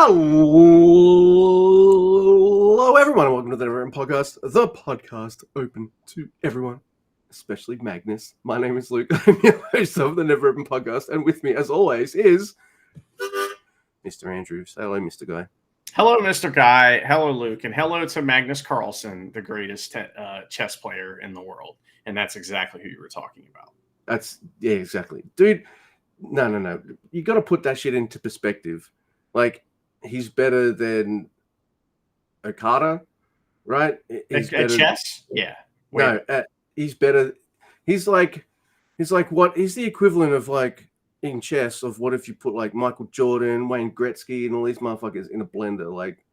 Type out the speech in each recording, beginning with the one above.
Hello, everyone, and welcome to the NeverOpenPod, the podcast open to everyone, especially Magnus. My name is Luke. I'm your host of the NeverOpenPod, and with me, as always, is Mr. Andrew. Say hello, Mr. Guy. Hello, Mr. Guy. Hello, Luke. And hello to Magnus Carlsen, the greatest chess player in the world. And that's exactly who you were talking about. Yeah, exactly. Dude, no. You got to put that shit into perspective. Like, he's better than Okada, right? He's better chess? Yeah. No, he's better. He's like what? He's the equivalent of, like, in chess, of what if you put, like, Michael Jordan, Wayne Gretzky, and all these motherfuckers in a blender. Like,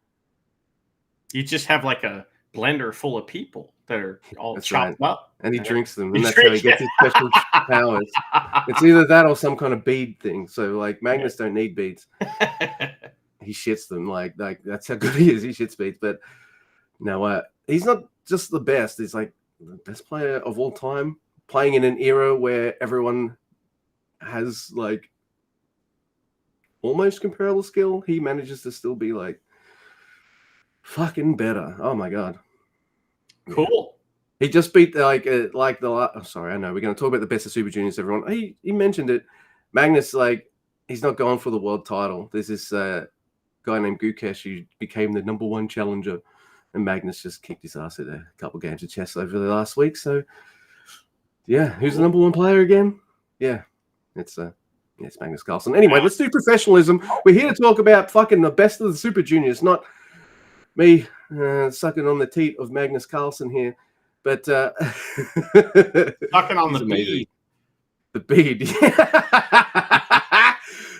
you just have like a blender full of people that are all chopped up. And he drinks them, and that's how he gets his special powers. It's either that or some kind of bead thing. So, like, Magnus don't need beads. He shits them. Like that's how good he is. He shits beads. But no, he's not just the best. He's like the best player of all time, playing in an era where everyone has, like, almost comparable skill. He manages to still be, like, fucking better. Oh my god. Cool. He just beat sorry, I know we're going to talk about the best of Super Juniors. Everyone, he mentioned it. Magnus, like, he's not going for the world title. There's this guy named Gukesh who became the #1 challenger, and Magnus just kicked his ass at a couple games of chess over the last week. So, yeah, who's the #1 player again? Yeah, it's Magnus Carlsen. Anyway, let's do professionalism. We're here to talk about fucking the best of the Super Juniors, not me sucking on the teat of Magnus Carlsen here, but sucking on the bead. The bead.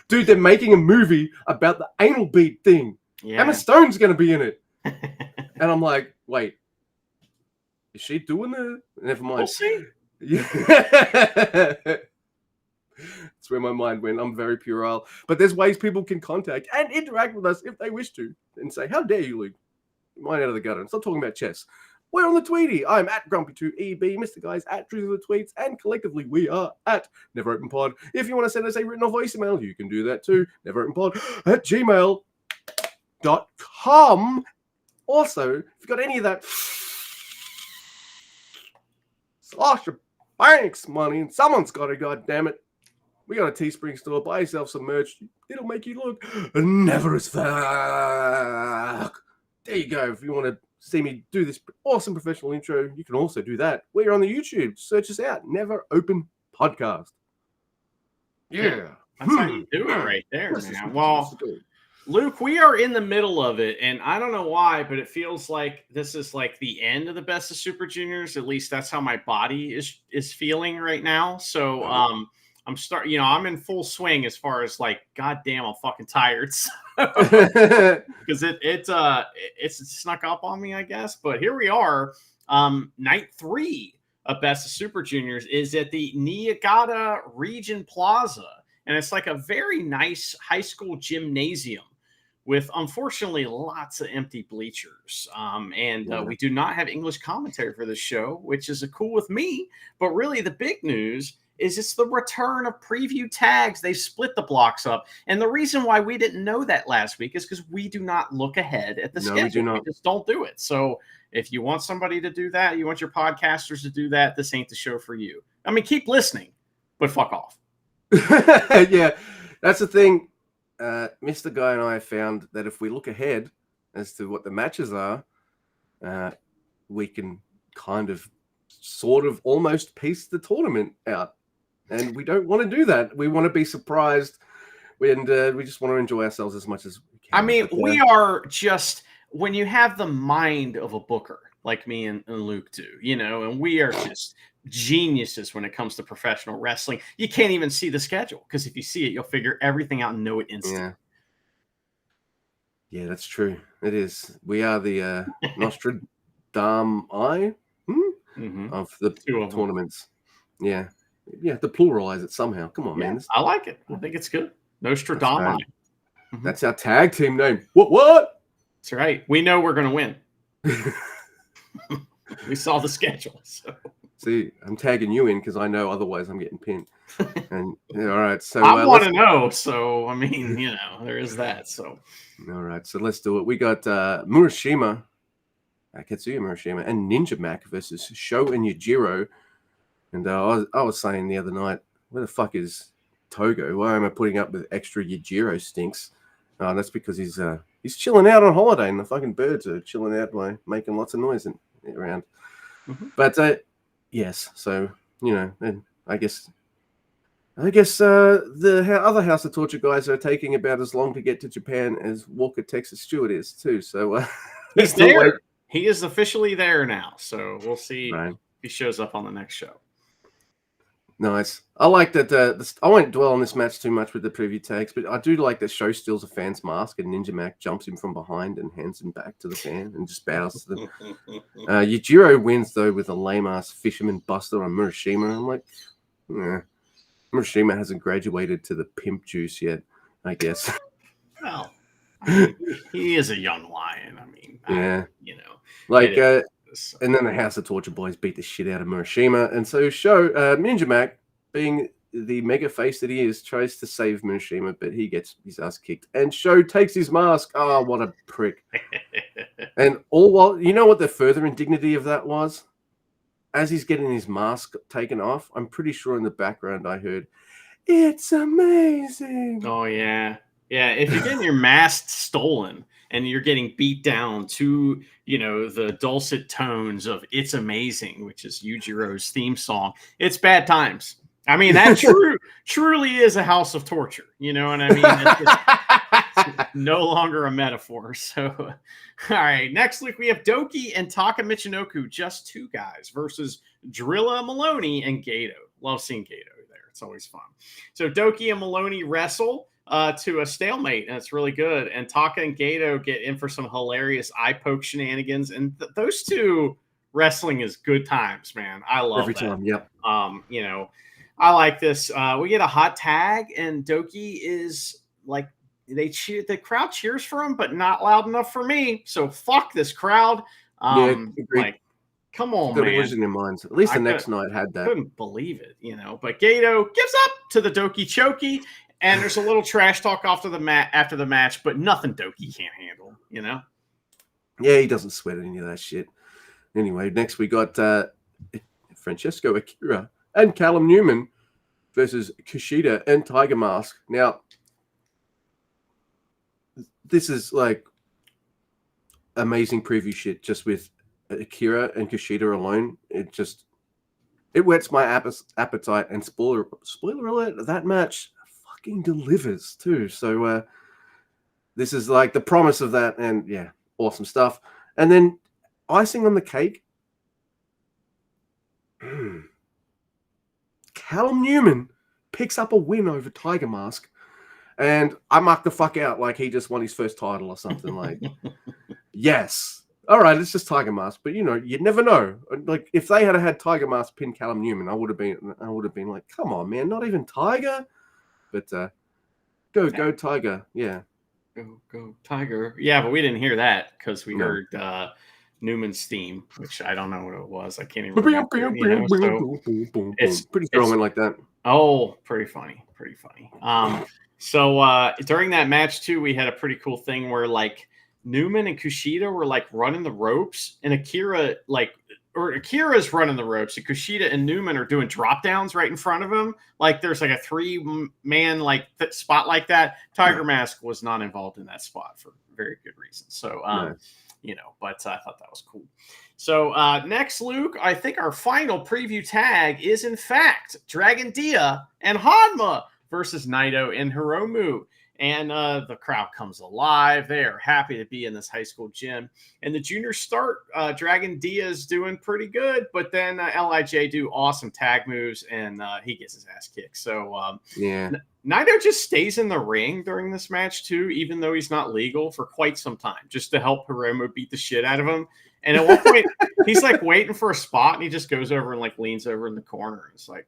Dude, they're making a movie about the anal bead thing. Yeah. Emma Stone's going to be in it. And I'm like, wait, is she doing it? Never mind. We'll see. Yeah. That's where my mind went. I'm very puerile. But there's ways people can contact and interact with us if they wish to, and say, how dare you, Luke? Mine out of the gutter. And stop talking about chess. We're on the Tweety. I'm at Grumpy2EB. Mr. Guy's at Truth of the Tweets. And collectively, we are at NeverOpenPod. If you want to send us a written or voice email, you can do that too. NeverOpenPod@gmail.com. Also, if you've got any of that Sasha Banks money, and someone's got it, goddammit, we got a Teespring store. Buy yourself some merch. It'll make you look never as fuck. There you go. If you want to see me do this awesome professional intro, you can also do that. We're on the YouTube. Search us out. Never Open Podcast. Yeah. That's how you do it right there, man. Well, Luke, we are in the middle of it, and I don't know why, but it feels like this is like the end of the best of Super Juniors. At least that's how my body is feeling right now. So I'm in full swing as far as, like, goddamn, I'm fucking tired. Because it's snuck up on me, I guess. But here we are. Night 3 of Best of Super Juniors is at the Niigata Region Plaza. And it's like a very nice high school gymnasium with, unfortunately, lots of empty bleachers. We do not have English commentary for this show, which is cool with me. But really, the big news is it's the return of preview tags. They split the blocks up. And the reason why we didn't know that last week is because we do not look ahead at the schedule. We do not. We just don't do it. So if you want somebody to do that, you want your podcasters to do that, this ain't the show for you. I mean, keep listening, but fuck off. Yeah, that's the thing. Mr. Guy and I found that if we look ahead as to what the matches are, we can kind of sort of almost piece the tournament out. And we don't want to do that. We want to be surprised, and we just want to enjoy ourselves as much as we can. I mean, we are just, when you have the mind of a booker, like me and Luke do, and we are just geniuses when it comes to professional wrestling. You can't even see the schedule, because if you see it, you'll figure everything out and know it instantly. Yeah, that's true. It is. We are the Nostradamus of the tournaments. Yeah. Yeah, to pluralize it somehow. Come on, man. I like it. I think it's good. Nostradamus. That's our tag team name. What? That's right. We know we're going to win. We saw the schedule. So. See, I'm tagging you in because I know otherwise I'm getting pinned. And all right, so I want to know. So I mean, there is that. So all right, so let's do it. We got Murashima, Katsuya Murashima, and Ninja Mac versus Sho and Yujiro. And I was saying the other night, where the fuck is Togo? Why am I putting up with extra Yujiro stinks? That's because he's chilling out on holiday, and the fucking birds are chilling out by making lots of noise around. Mm-hmm. But yes, so and I guess the other House of Torture guys are taking about as long to get to Japan as Walker Texas Stewart is too. So he's there. He is officially there now. So we'll see if he shows up on the next show. Nice. I like that. I won't dwell on this match too much with the preview tags, but I do like that Sho steals a fan's mask and Ninja Mac jumps him from behind and hands him back to the fan and just bows to them. Yujiro wins though with a lame ass fisherman buster on Murashima. I'm like, Murashima hasn't graduated to the pimp juice yet, I guess. Well, he is a young lion. I mean, yeah, and then the House of Torture boys beat the shit out of Murashima, and so Ninja Mac, being the mega face that he is, tries to save Murashima, but he gets his ass kicked, and Sho takes his mask. Oh, what a prick! And all while, you know what the further indignity of that was? As he's getting his mask taken off, I'm pretty sure in the background I heard, "It's amazing." Oh yeah. Yeah, if you're getting your mask stolen and you're getting beat down to, the dulcet tones of It's Amazing, which is Yujiro's theme song, it's bad times. I mean, that truly is a house of torture. You know what I mean? It's no longer a metaphor. So, all right. Next week, we have Doki and Taka Michinoku, just two guys, versus Drilla Maloney and Gato. Love seeing Gato there. It's always fun. So, Doki and Maloney wrestle to a stalemate, and it's really good. And Taka and Gato get in for some hilarious eye poke shenanigans, and those two wrestling is good times, man. I love every time. Yep. I like this. We get a hot tag, and Doki is like, the crowd cheers for him, but not loud enough for me. So fuck this crowd. Like, come on, man. In their minds. At least the next night had that. Couldn't believe it, But Gato gives up to the Doki Choki. And there's a little trash talk after the match, but nothing Doki can't handle, Yeah, he doesn't sweat any of that shit. Anyway, next we got Francesco Akira and Callum Newman versus Kushida and Tiger Mask. Now, this is like amazing preview shit just with Akira and Kushida alone. It whets my appetite, and spoiler alert, that match delivers too. So this is like the promise of that, and yeah, awesome stuff. And then icing on the cake, Callum Newman picks up a win over Tiger Mask, and I marked the fuck out like he just won his first title or something. Like, yes, all right, it's just Tiger Mask, but you'd never know. Like, if they had Tiger Mask pin Callum Newman, I would have been like, come on, man, not even Tiger. But go Tiger, yeah. Go Tiger. Yeah, but we didn't hear that because we heard Newman's theme, which I don't know what it was. I can't even remember. It's pretty strong like that. Oh, pretty funny. So during that match too, we had a pretty cool thing where like Newman and Kushida were like running the ropes, and Akira's running the ropes, and Kushida and Newman are doing drop downs right in front of him. Like there's like a 3-man like spot like that. Tiger Mask was not involved in that spot for very good reasons. So, but I thought that was cool. So next, Luke, I think our final preview tag is in fact Dragon Dia and Hanma versus Naito and Hiromu. And the crowd comes alive. They are happy to be in this high school gym. And the juniors start. Dragon Diaz doing pretty good, but then LIJ do awesome tag moves, and he gets his ass kicked. So Naito just stays in the ring during this match too, even though he's not legal, for quite some time, just to help Hiromu beat the shit out of him. And at one point, he's like waiting for a spot, and he just goes over and like leans over in the corner. It's like,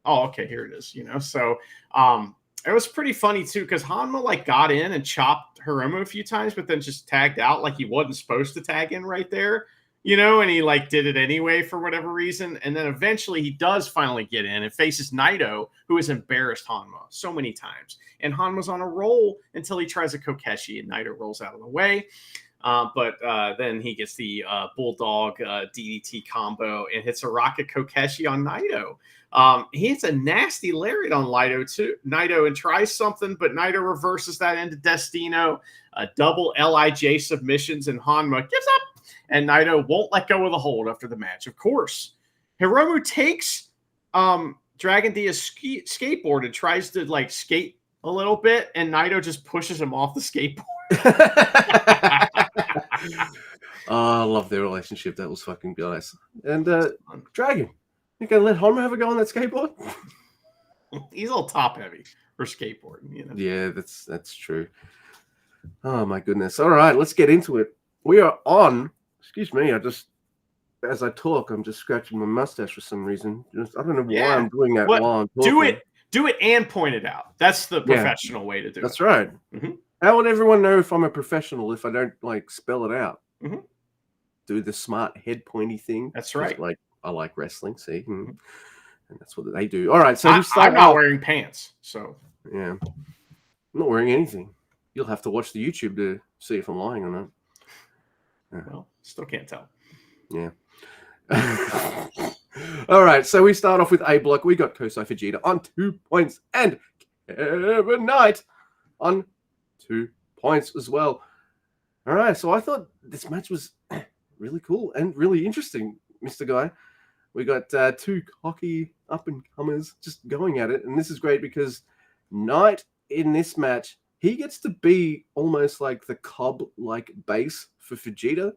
oh, okay, here it is. So. It was pretty funny too, because Hanma like got in and chopped Hiromu a few times, but then just tagged out like he wasn't supposed to tag in right there. and he like did it anyway for whatever reason. And then eventually he does finally get in and faces Naito, who has embarrassed Hanma so many times. And Hanma's on a roll until he tries a Kokeshi and Naito rolls out of the way. But then he gets the Bulldog DDT combo and hits a Rocket Kokeshi on Naito. He hits a nasty lariat on Naito and tries something, but Naito reverses that into Destino. Double LIJ submissions, and Hanma gives up, and Naito won't let go of the hold after the match. Of course, Hiromu takes Dragon Dia's skateboard and tries to like skate a little bit, and Naito just pushes him off the skateboard. Oh, I love their relationship. That was fucking nice. And Dragon, you gonna let Hanma have a go on that skateboard? He's all top heavy for skateboarding, Yeah, that's true. Oh my goodness. All right, let's get into it. We are on. Excuse me. As I talk, I'm just scratching my mustache for some reason. I don't know why I'm doing that while I'm talking. Do it and point it out. That's the professional way to do it. That's right. Mm-hmm. How would everyone know if I'm a professional if I don't like spell it out? Mm-hmm. Do the smart head pointy thing. That's right. Like I like wrestling, see, and that's what they do. All right, so I'm not wearing pants, so yeah, I'm not wearing anything. You'll have to watch the YouTube to see if I'm lying or not. Well, still can't tell. Yeah. All right, so we start off with A block. We got Kosei Fujita on 2 points and Kevin Knight on 2 points as well. All right, so I thought this match was really cool and really interesting, Mr. Guy. We got two cocky up-and-comers just going at it, and this is great because Knight in this match, he gets to be almost like the Cobb-like base for Fujita,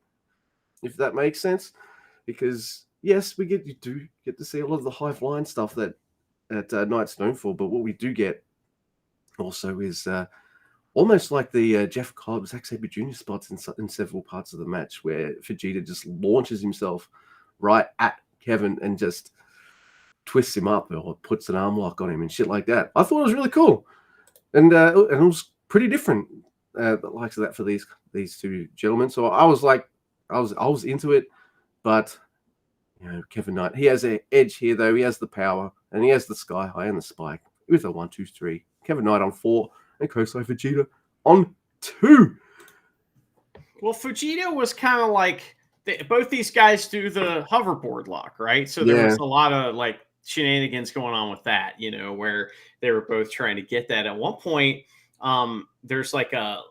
if that makes sense. Because, yes, you do get to see a lot of the high-flying stuff that Knight's known for, but what we do get also is almost like the Jeff Cobb, Zack Sabre Jr. spots in several parts of the match where Fujita just launches himself right at Kevin and just twists him up or puts an arm lock on him and shit like that. I thought it was really cool. And it was pretty different, the likes of that for these two gentlemen. So I was like, I was into it, but Kevin Knight, he has an edge here though. He has the power and he has the sky high and the spike with a 1, 2, 3. Kevin Knight on 4 and Kosei Fujita on 2. Well, Fujita was kind of like both these guys do the hoverboard lock, right? So there was a lot of like shenanigans going on with that, where they were both trying to get that. At one point, there's like a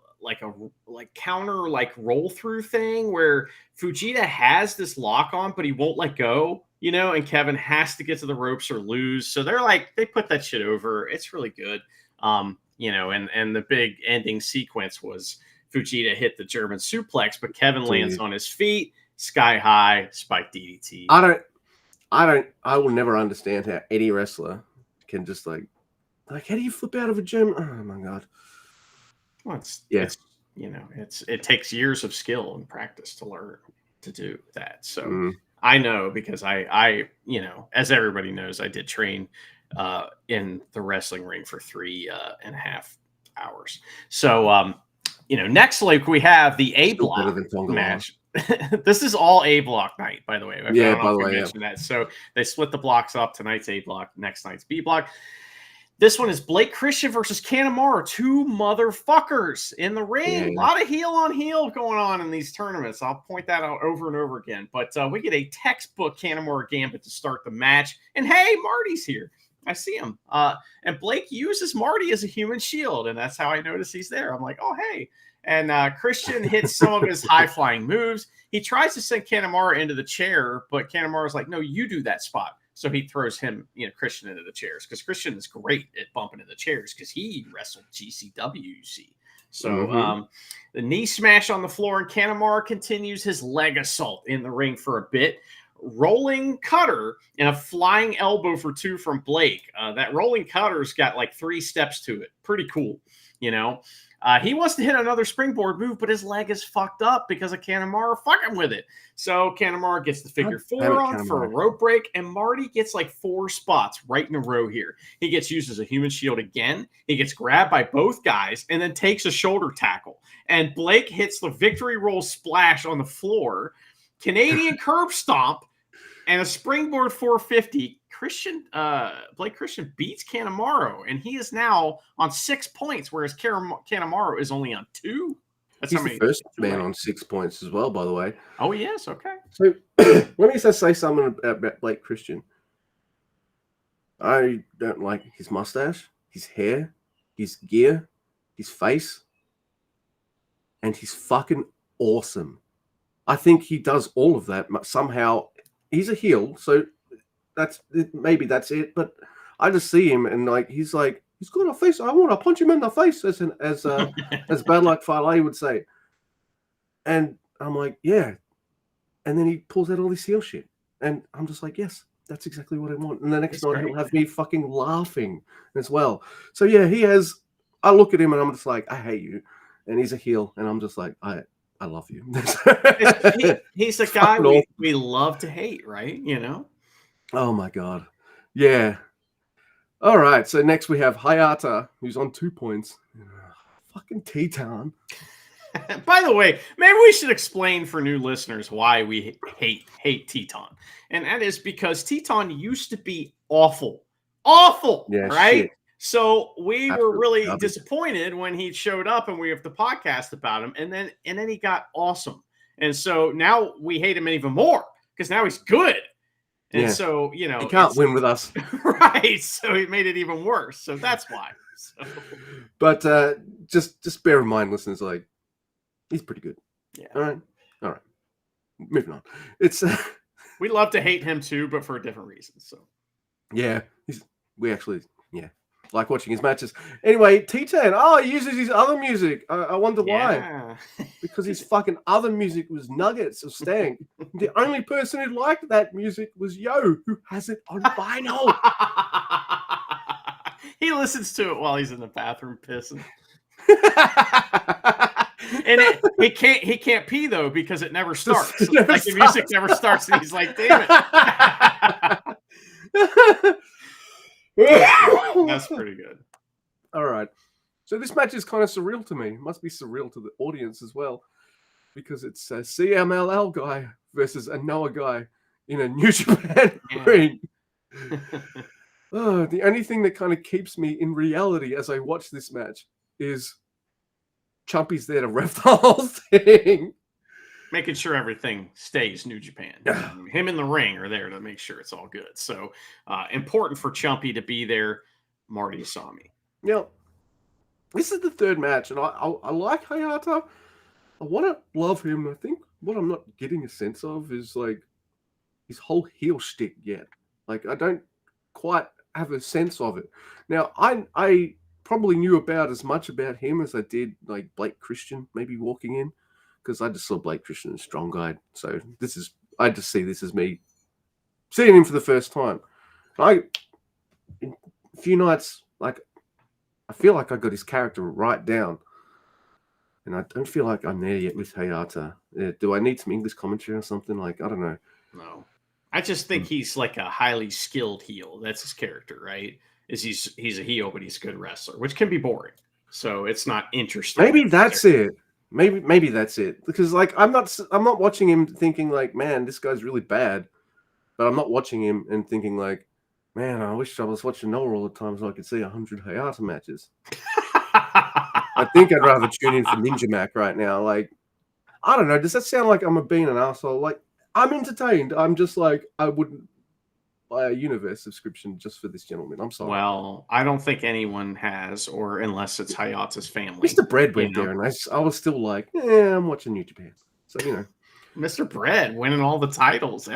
counter roll through thing where Fujita has this lock on, but he won't let go, and Kevin has to get to the ropes or lose. So they put that shit over. It's really good. And the big ending sequence was Fujita hit the German suplex, but Kevin lands on his feet, sky high, spike DDT. I will never understand how any wrestler can just like how do you flip out of a German? Oh my God. Well, it takes years of skill and practice to learn to do that. So I know because I as everybody knows, I did train in the wrestling ring for 3.5 hours. So, next week we have the A block match. This is all A block night, by the way. By the way, that. So they split the blocks up. Tonight's A block, next night's B block. This one is Blake Christian versus Kanemaru. 2 motherfuckers in the ring. A lot of heel on heel going on in these tournaments. I'll point that out over and over again. But we get a textbook Kanemaru gambit to start the match. And hey, Marty's here. I see him. And Blake uses Marty as a human shield. And that's how I notice he's there. I'm like, oh, hey. And Christian hits some of his high-flying moves. He tries to send Kanemaru into the chair, but Kanemaru's like, no, you do that spot. So he throws him, Christian into the chairs because Christian is great at bumping into the chairs because he wrestled GCW, you see. So the knee smash on the floor, and Kanemaru continues his leg assault in the ring for a bit. Rolling cutter and a flying elbow for 2 from Blake. That rolling cutter's got like 3 steps to it. Pretty cool, He wants to hit another springboard move, but his leg is fucked up because of Kanemaru fucking with it. So Kanemaru gets the figure 4 on for a rope break, and Marty gets like 4 spots right in a row here. He gets used as a human shield again. He gets grabbed by both guys and then takes a shoulder tackle. And Blake hits the victory roll splash on the floor. Canadian curb stomp, and a springboard 450. Blake Christian beats Kanemaru, and he is now on 6 points, whereas Kanemaru is only on 2. That's He's the first man on 6 points as well, by the way. Oh, yes. Okay. So let me just say something about Blake Christian. I don't like his mustache, his hair, his gear, his face, and he's fucking awesome. I think he does all of that somehow. He's a heel, so maybe that's it. But I just see him and he's got a face. I want to punch him in the face, as Bad Luck Fale would say. And I'm like, yeah. And then he pulls out all this heel shit, and I'm just like, yes, that's exactly what I want. And the next night he'll have me fucking laughing as well. So yeah, he has. I look at him and I'm just like, I hate you, and he's a heel, and I'm just like, I love you. He's a guy we love to hate, right? You know. Oh my god, yeah. All right, so next we have Hayata, who's on 2 points. Fucking Teton. By the way, maybe we should explain for new listeners why we hate Teton. And that is because Teton used to be awful, yeah, right? Shit. So we were really disappointed when he showed up and we have the podcast about him. And then he got awesome. And so now we hate him even more because now he's good. And so, he can't win with us. Right. So he made it even worse. So that's why. So. But just bear in mind, listeners, he's pretty good. Yeah. All right. Moving on. It's we love to hate him too, but for different reasons. So yeah, we actually like watching his matches. Anyway, T10. He uses his other music. I wonder why. Because his fucking other music was nuggets of stank. The only person who liked that music was Yo, who has it on vinyl. He listens to it while he's in the bathroom pissing. And he can't pee though because it never starts. The music never starts, and he's like, "Damn it!" That's pretty good. All right, so this match is kind of surreal to me. It must be surreal to the audience as well, because it's a CMLL guy versus a Noah guy in a New Japan ring. The only thing that kind of keeps me in reality as I watch this match is Chumpy's there to ref the whole thing. Making sure everything stays New Japan. Him and the ring are there to make sure it's all good. So important for Chumpy to be there. Marty Asami. Yeah. This is the third match, and I like Hayata. I want to love him. I think what I'm not getting a sense of is his whole heel shtick yet. I don't quite have a sense of it. Now, I probably knew about as much about him as I did Blake Christian maybe walking in, because I just saw Blake Christian as Strong Guy. So I just see this as me seeing him for the first time. In a few nights, I feel like I got his character right down, and I don't feel like I'm there yet with Hayata. Do I need some English commentary or something? I don't know. No, I just think he's a highly skilled heel. That's his character, right? He's a heel, but he's a good wrestler, which can be boring. So it's not interesting. Maybe that's it. Maybe that's it. Because I'm not watching him thinking man, this guy's really bad. But I'm not watching him and thinking man, I wish I was watching Noah all the time so I could see 100 Hayata matches. I think I'd rather tune in for Ninja Mac right now. I don't know. Does that sound like I'm being an asshole? I'm entertained. I'm just I wouldn't buy a Universe subscription just for this gentleman. I'm sorry. Well, I don't think anyone has, or unless it's Hayata's family. Mr. Bread went there, and I was still I'm watching New Japan. So, Mr. Bread winning all the titles.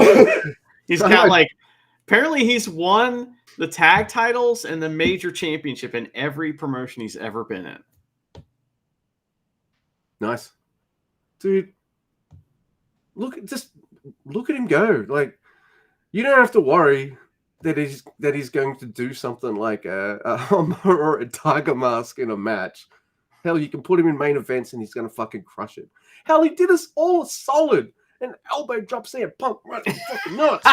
He's got apparently he's won the tag titles and the major championship in every promotion he's ever been in. Nice. Dude, look at him go. You don't have to worry that he's going to do something like a Hummer or a Tiger Mask in a match. Hell, you can put him in main events and he's going to fucking crush it. Hell, he did us all solid. An elbow drop CM Punk right in the fucking nuts.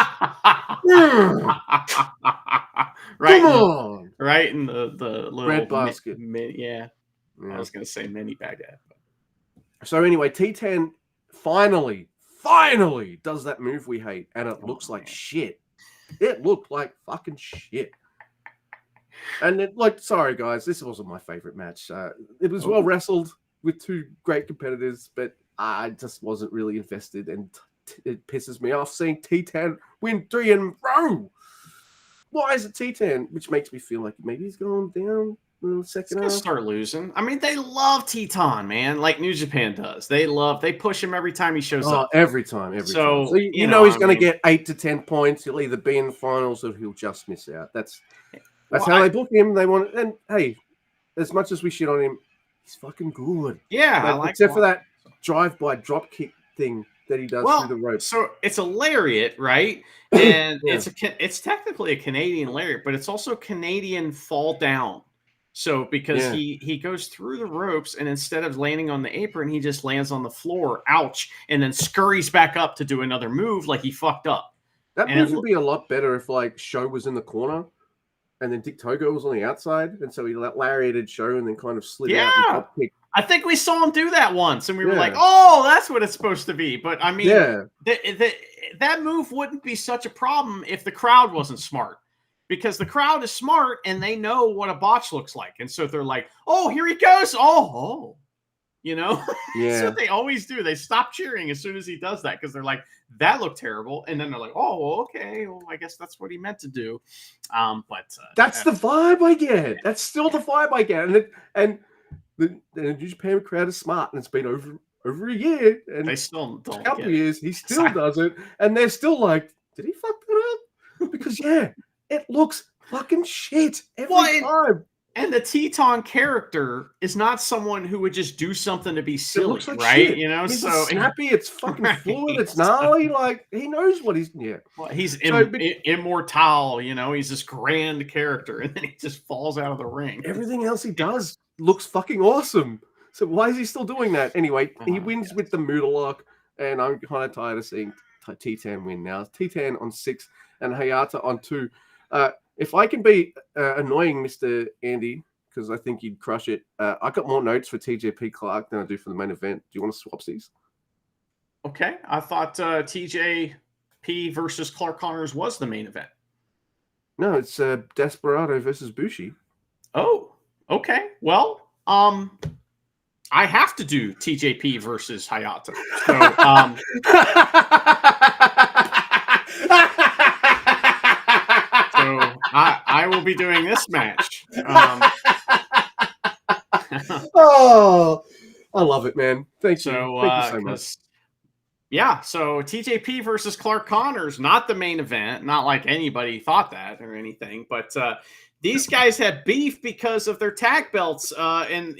Right. Come on. Right in the little red basket. Yeah. I was going to say mini Baghdad. So anyway, T10 finally finally does that move we hate, and it looks like shit. It looked like fucking shit. And sorry guys, this wasn't my favorite match. It was well wrestled with two great competitors, but I just wasn't really invested, and it pisses me off seeing T10 win 3 in a row. Why is it T10? Which makes me feel like maybe he's going down in the second half. Start losing. I mean, they love Teton, man, like New Japan does. They push him every time he shows up. Every time. So you know he's going to get 8 to 10 points. He'll either be in the finals or he'll just miss out. That's how they book him. They want, and hey, as much as we shit on him, he's fucking good. Yeah, except for that drive-by drop kick thing that he does through the ropes. So it's a lariat, right? And it's technically a Canadian lariat, but it's also Canadian fall down. So because he goes through the ropes, and instead of landing on the apron, he just lands on the floor. Ouch! And then scurries back up to do another move, like he fucked up. That move would be a lot better if Show was in the corner, and then Dick Togo was on the outside, and so he lariated Show and then kind of slid out and drop kick. I think we saw him do that once, and we were like, "Oh, that's what it's supposed to be." But I mean, that move wouldn't be such a problem if the crowd wasn't smart, because the crowd is smart and they know what a botch looks like, and so they're like, "Oh, here he goes!" Oh, you know, that's what they always do. They stop cheering as soon as he does that because they're like, "That looked terrible," and then they're like, "Oh, okay, well, I guess that's what he meant to do." But that's the vibe I get. That's still the vibe I get, and. The New Japan crowd is smart, and it's been over a year, and they still don't a couple of years. He still does it, and they're still like, "Did he fuck that up?" Because it looks fucking shit every time. And the Teton character is not someone who would just do something to be silly, right? Shit. You know, he's snappy. It's fucking fluid. It's gnarly. Like he knows what he's. Yeah, well, he's immortal. You know, he's this grand character, and then he just falls out of the ring. Everything else he does looks fucking awesome. So why is he still doing that? Anyway, he wins with the Moodle lock, and I'm kind of tired of seeing T10 win now. T10 on 6 and Hayata on 2. If I can be annoying, Mr. Andy, because I think you'd crush it, I got more notes for TJP Clark than I do for the main event. Do you want to swap these? Okay. I thought TJP versus Clark Connors was the main event. No, it's Desperado versus Bushi. Oh, okay. Well, I have to do TJP versus Hayata. So, I will be doing this match. Oh, I love it, man. Thank you. Thank you so much. Yeah, so TJP versus Clark Connors, not the main event, not like anybody thought that or anything, but these guys had beef because of their tag belts and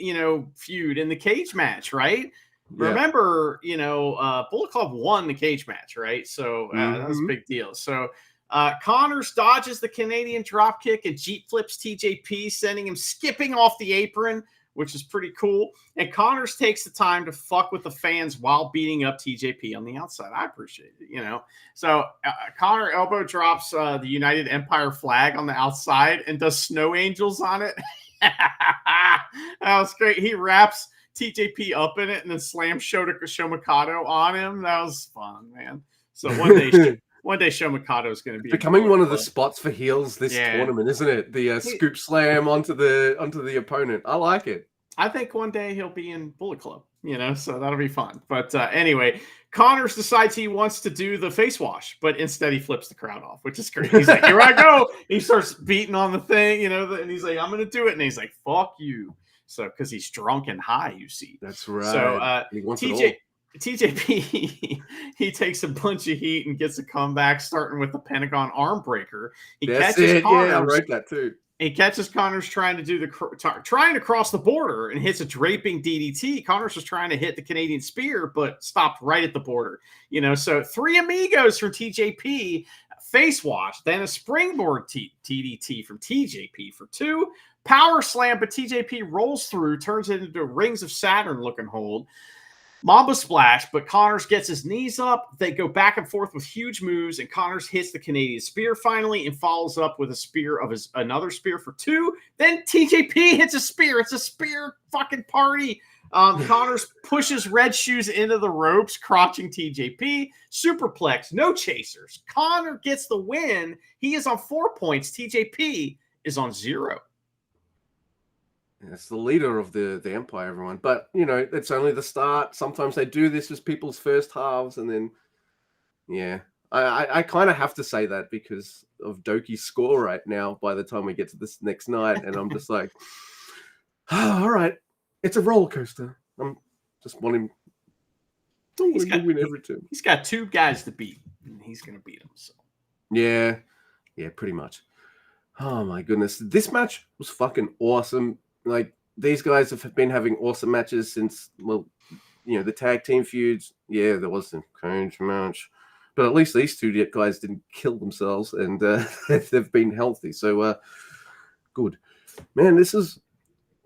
feud in the cage match, right? Yeah. Remember, Bullet Club won the cage match, right? So that was a big deal. So Connors dodges the Canadian dropkick and Jeep flips TJP, sending him skipping off the apron, which is pretty cool. And Connors takes the time to fuck with the fans while beating up TJP on the outside. I appreciate it, So Connor elbow drops the United Empire flag on the outside and does snow angels on it. That was great. He wraps TJP up in it and then slams Sho Mikado on him. That was fun, man. So one day Sho Mikado is going to be becoming one of the spots for heels this tournament, isn't it? The scoop slam onto the opponent. I like it. I think one day he'll be in Bullet Club, so that'll be fun. But anyway, Connors decides he wants to do the face wash, but instead he flips the crowd off, which is great. He's like, "Here I go." He starts beating on the thing, and he's like, "I'm going to do it." And he's like, "Fuck you." So, because he's drunk and high, you see. That's right. So, TJP, he takes a bunch of heat and gets a comeback, starting with the Pentagon arm breaker. Catches Connors. Yeah, I wrote that too. He catches Connors trying to cross the border and hits a draping DDT. Connors was trying to hit the Canadian spear, but stopped right at the border. So 3 amigos from TJP, face wash, then a springboard TDT from TJP for 2. Power slam, but TJP rolls through, turns it into a Rings of Saturn looking hold. Mamba splash, but Connors gets his knees up. They go back and forth with huge moves, and Connors hits the Canadian spear finally and follows up with a spear of another spear for 2. Then TJP hits a spear. It's a spear fucking party. Connors pushes Red Shoes into the ropes, crotching TJP. Superplex, no chasers. Connor gets the win. He is on 4 points. TJP is on 0. It's the leader of the Empire, everyone. But, you know, it's only the start. Sometimes they do this as people's first halves, and then, yeah. I kind of have to say that because of Doki's score right now by the time we get to this next night. And I'm just like, all right, it's a roller coaster. I'm just wanting to win every time. He's got 2 guys to beat, and he's going to beat them. So. Yeah, pretty much. Oh, my goodness. This match was fucking awesome. Like, these guys have been having awesome matches since, well, you know, the tag team feuds. Yeah, there was a cage match. But at least these 2 guys didn't kill themselves, and they've been healthy. So, good. Man, it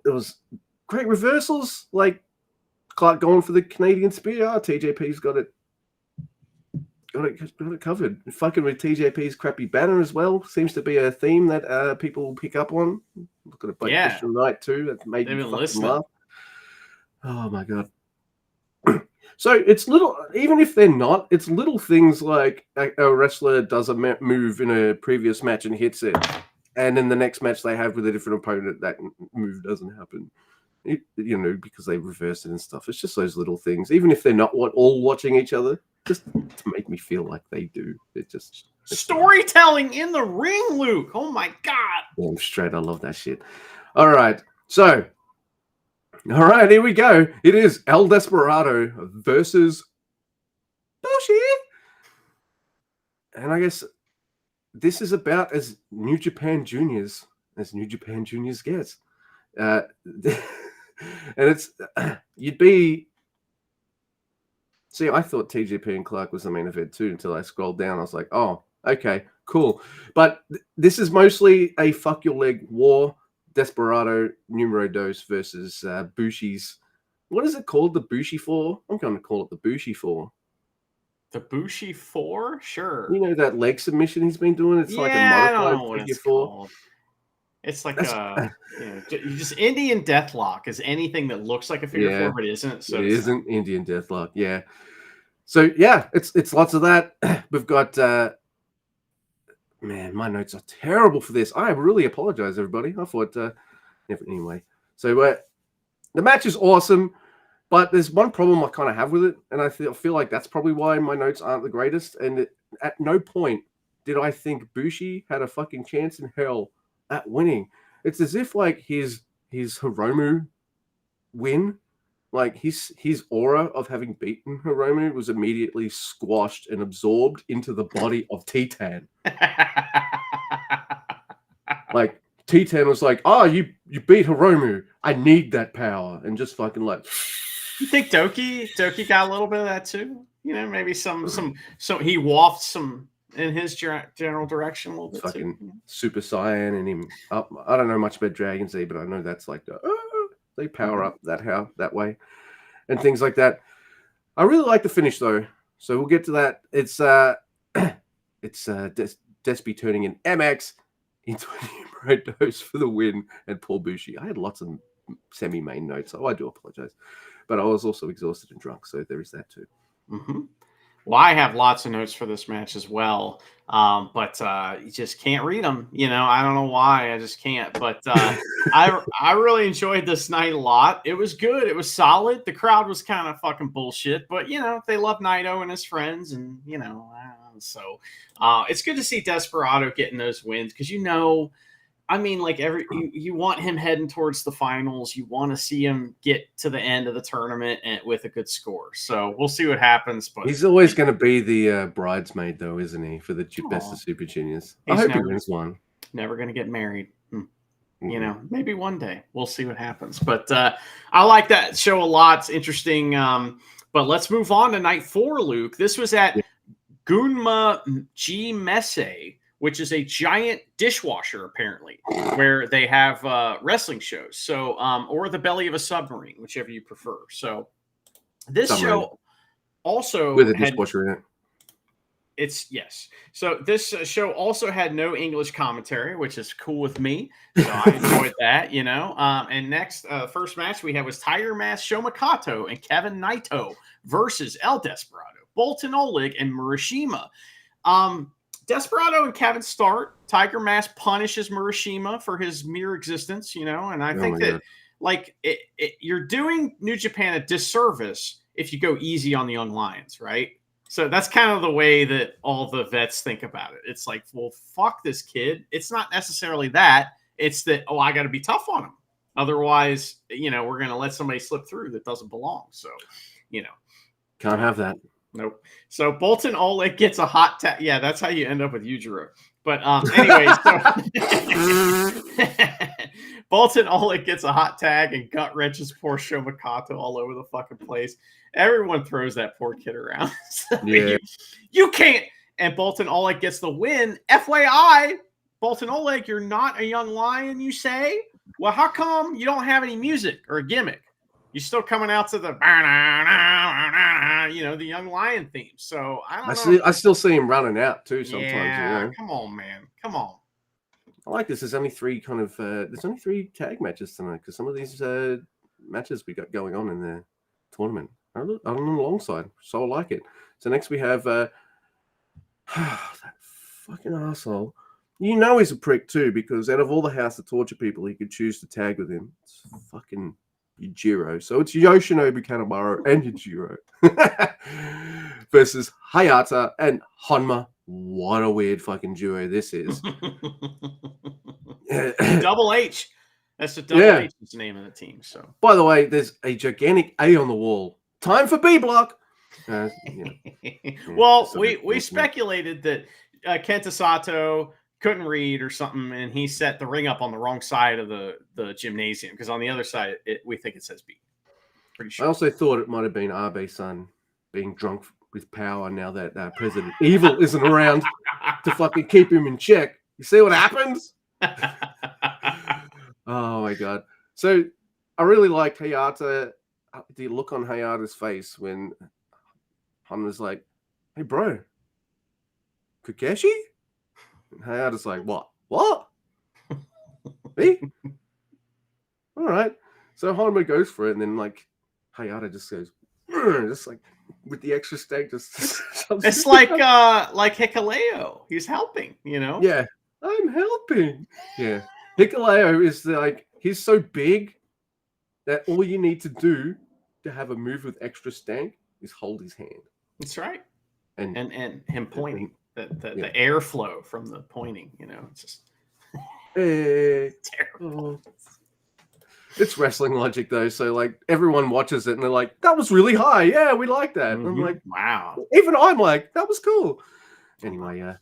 was great reversals. Like, Clark going for the Canadian spear. TJP's got it covered. Fucking with TJP's crappy banner as well. Seems to be a theme that people pick up on. Look at it by Christian Knight, too. That made me fucking laugh. Oh, my God. So it's little, even if they're not, it's little things like a wrestler does a move in a previous match and hits it, and in the next match they have with a different opponent, that move doesn't happen. You know, because they reverse it and stuff. It's just those little things, even if they're not all watching each other, just to make me feel like they do. It's storytelling in the ring, Luke. Oh my God. Damn straight, I love that shit. All right, so. All right, here we go. It is El Desperado versus Bushi. And I guess this is about as New Japan Juniors gets. And it's, you'd be... See, I thought TJP and Clark was the main event too until I scrolled down. I was like, oh, okay, cool. But this is mostly a fuck your leg war. Desperado Numero Dos versus Bushi's. What is it called? The Bushi 4? I'm going to call it the Bushi 4. The Bushi 4? Sure. You know that leg submission he's been doing? It's like a modified figure 4. Called. It's like just Indian Deathlock is anything that looks like a figure 4 but isn't. So it isn't Indian Deathlock. Yeah. So yeah, it's lots of that. We've got. Man, my notes are terrible for this. I really apologize, everybody. I thought, anyway. So the match is awesome, but there's one problem I kind of have with it, and I feel like that's probably why my notes aren't the greatest. And at no point did I think Bushi had a fucking chance in hell at winning. It's as if like his Hiromu win, like his aura of having beaten Hiromu was immediately squashed and absorbed into the body of Titan. Like Titan was like, "Oh, you beat Hiromu. I need that power," and just fucking like. You think Doki got a little bit of that too? You know, maybe some he wafted some in his general direction a little bit fucking too. Super Saiyan and him up. I don't know much about Dragon Z, but I know that's like they power up that way and things like that. I really like the finish though, so we'll get to that. It's Despy turning an MX into a Numero Dos for the win and Paul Bushi. I had lots of semi-main notes, so I do apologize, but I was also exhausted and drunk, so there is that too. Mm-hmm. Well, I have lots of notes for this match as well, but you just can't read them. You know, I don't know why, I just can't. But I really enjoyed this night a lot. It was good. It was solid. The crowd was kind of fucking bullshit, but you know they love Naito and his friends, and you know, so it's good to see Desperado getting those wins because you know. I mean, like you want him heading towards the finals. You want to see him get to the end of the tournament with a good score. So we'll see what happens. But he's always going to be the bridesmaid, though, isn't he? For the best of Super Juniors. I hope he wins one. Never going to get married. You know, maybe one day. We'll see what happens. But I like that show a lot. It's interesting. But let's move on to night 4, Luke. This was at Gunma G Messe, which is a giant dishwasher, apparently, where they have wrestling shows. So, or the belly of a submarine, whichever you prefer. So, this show also with a dishwasher in it. It's yes. So this show also had no English commentary, which is cool with me. So I enjoyed that, you know. And next, first match we had was Tiger Mask Shomakato and Kevin Naito versus El Desperado, Boltin Oleg, and Murashima. Desperado and Kevin start. Tiger Mask punishes Murashima for his mere existence, you know. And I think that, like, you're doing New Japan a disservice if you go easy on the Young Lions, right? So that's kind of the way that all the vets think about it. It's like, well, fuck this kid. It's not necessarily that. It's that, oh, I got to be tough on him. Otherwise, you know, we're going to let somebody slip through that doesn't belong. So, you know. Can't have that. Nope. So Boltin Oleg gets a hot tag. Yeah, that's how you end up with Yujiro. But anyway, so Boltin Oleg gets a hot tag and gut wrenches poor Shomakato all over the fucking place. Everyone throws that poor kid around. So yeah. You can't. And Boltin Oleg gets the win. FYI, Boltin Oleg, you're not a young lion, you say? Well, how come you don't have any music or a gimmick? You're still coming out to the, you know, the young lion theme. So I don't know. I still see him running out too sometimes. Yeah, you know? Come on, man. Come on. I like this. There's only three tag matches tonight because some of these matches we got going on in the tournament are on the long side. So I like it. So next we have that fucking asshole. You know he's a prick too because out of all the House of Torture people he could choose to tag with him, it's fucking Yujiro. So it's Yoshinobu Kanemaru and Yujiro versus Hayata and Honma. What a weird fucking duo this is. Double H. That's the Double H is the name of the team. So, by the way, there's a gigantic A on the wall. Time for B block. Well, we speculated that Kenta Sato couldn't read or something, and he set the ring up on the wrong side of the gymnasium because on the other side we think it says B. Pretty sure. I also thought it might have been Abe-san being drunk with power now that President Evil isn't around to fucking keep him in check. You see what happens? Oh my god! So I really like Hayata. The look on Hayata's face when Honma's like, "Hey, bro, Kokeshi?" And Hayata's like, "What? What? Me? All right." So Honma goes for it, and then like Hayata just goes, just like with the extra steak, just it's like Hikuleo. He's helping, you know. Yeah, I'm helping. Yeah, Hikuleo is like he's so big that all you need to do to have a move with extra stank is hold his hand. That's right. And him pointing the airflow from the pointing, you know, it's just terrible. It's wrestling logic though, so like everyone watches it and they're like, "That was really high, yeah, we like that." Mm-hmm. I'm like, "Wow!" Even I'm like, "That was cool." Anyway,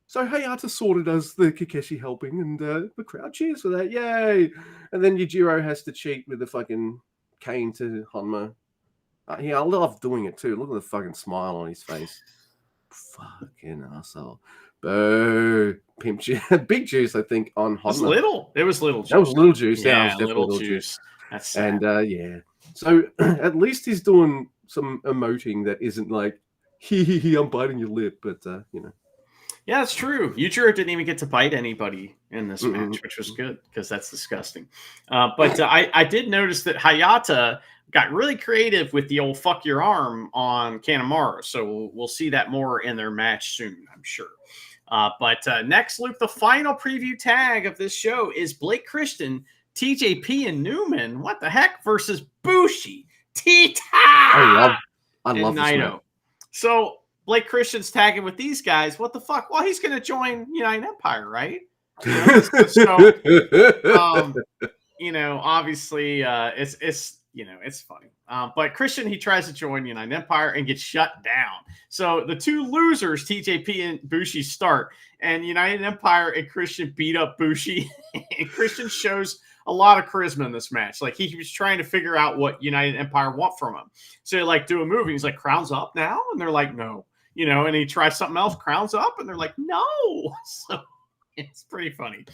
so Hayata sort of does the Kokeshi helping, and the crowd cheers for that, yay! And then Yujiro has to cheat with the fucking cane to Honma. I love doing it too. Look at the fucking smile on his face. Fucking asshole. Boo. Pimp juice. Big juice, I think, on Honma. It was little juice. That was little juice. Yeah, it was definitely little juice. That's sad. And so at least he's doing some emoting that isn't like, hee, I'm biting your lip, but you know. Yeah, it's true. Yujiro didn't even get to bite anybody in this match, which was good because that's disgusting. But I did notice that Hayata got really creative with the old fuck your arm on Kanemaru. So we'll see that more in their match soon, I'm sure. But next, Luke, the final preview tag of this show is Blake Christian, TJP, and Newman. What the heck? Versus Bushi, Tita, I love this Naito. match. So Blake Christian's tagging with these guys. What the fuck? Well, he's going to join United Empire, right? You know, obviously, it's it's funny. But Christian, he tries to join United Empire and gets shut down. So the two losers, TJP and Bushi, start, and United Empire and Christian beat up Bushi. And Christian shows a lot of charisma in this match. Like he was trying to figure out what United Empire want from him. So they like do a move. And he's like, "Crown's up now," and they're like, "No." You know, and he tries something else, Crown's up, and they're like, "No." So it's pretty funny.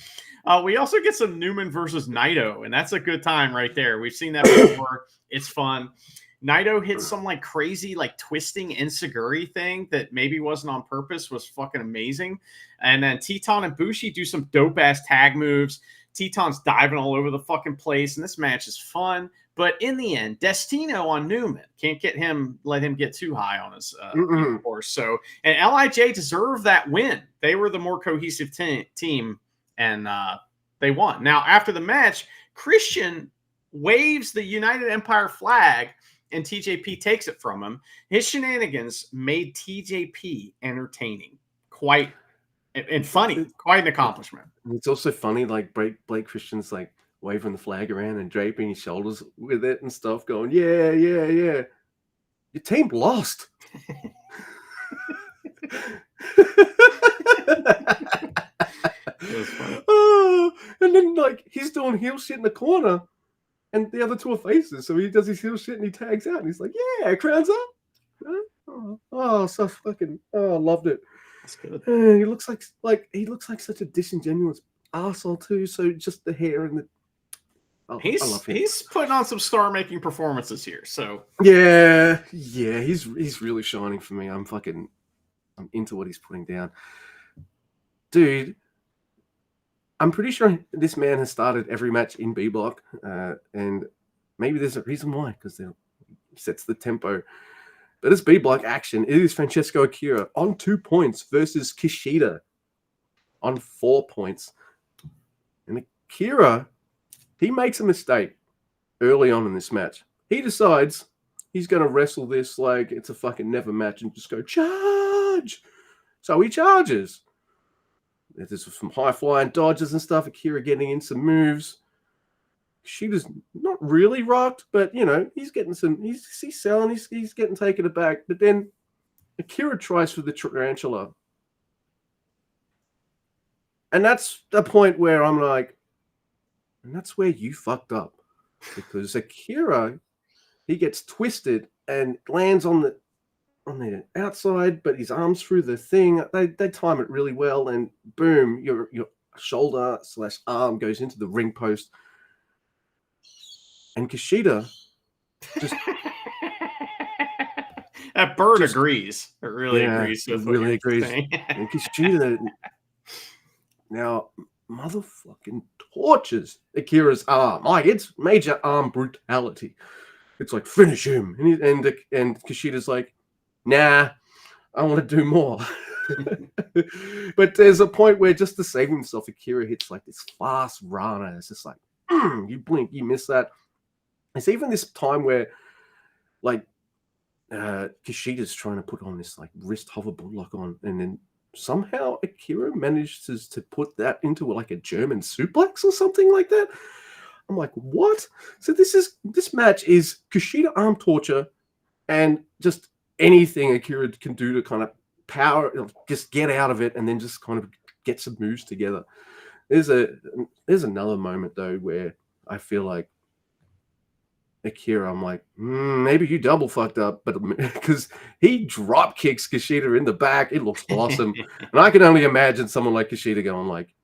We also get some Newman versus Naito, and that's a good time right there. We've seen that before. It's fun. Naito hit some like crazy, like twisting enziguri thing that maybe wasn't on purpose, was fucking amazing. And then Teton and Bushi do some dope ass tag moves. Teton's diving all over the fucking place, and this match is fun. But in the end, Destino on Newman can't let him get too high on his horse. So, and LIJ deserved that win. They were the more cohesive team, and they won. Now, after the match, Christian waves the United Empire flag, and TJP takes it from him. His shenanigans made TJP entertaining, quite and funny, quite an accomplishment. It's also funny, like Blake Christian's like waving the flag around and draping his shoulders with it and stuff, going, yeah. Your team lost. Oh, and then like he's doing heel shit in the corner, and the other two are faces, so he does his heel shit and he tags out, and he's like, yeah, crowns up. Oh, so fucking, I loved it. That's good. He looks like such a disingenuous arsehole too. So just the hair and the I love him. He's putting on some star-making performances here. So yeah, he's really shining for me. I'm into what he's putting down, dude. I'm pretty sure this man has started every match in B block, and maybe there's a reason why, because it sets the tempo. But it's B block action. It is Francesco Akira on 2 points versus Kishida on 4 points. And Akira, he makes a mistake early on in this match. He decides he's going to wrestle this like it's a fucking never match and just go, charge! So he charges. There's some high-flying dodges and stuff. Akira getting in some moves. Kishida's not really rocked, but, you know, he's getting some... He's selling. He's getting taken aback. But then Akira tries for the tarantula. And that's the point where I'm like, and that's where you fucked up. Because Akira, he gets twisted and lands on the outside, but his arm's through the thing. They time it really well, and boom, your shoulder/arm goes into the ring post. And Kishida just... That bird agrees. It really agrees. It really agrees. And Kishida now motherfucking tortures Akira's arm. Like, it's major arm brutality. It's like, finish him. And Kishida's like, nah, I want to do more. But there's a point where, just to save himself, Akira hits like this fast rana. It's just like, you blink, you miss that. It's even this time where, like, Kishida's trying to put on this like wrist hoverboard lock on, and then somehow Akira manages to put that into like a German suplex or something like that. I'm like, what? So this match is Kushida arm torture and just anything Akira can do to kind of just get out of it, and then just kind of get some moves together. There's another moment though where I feel like Akira, I'm like, maybe you double fucked up, but because he drop kicks Kushida in the back, it looks awesome. And I can only imagine someone like Kushida going like,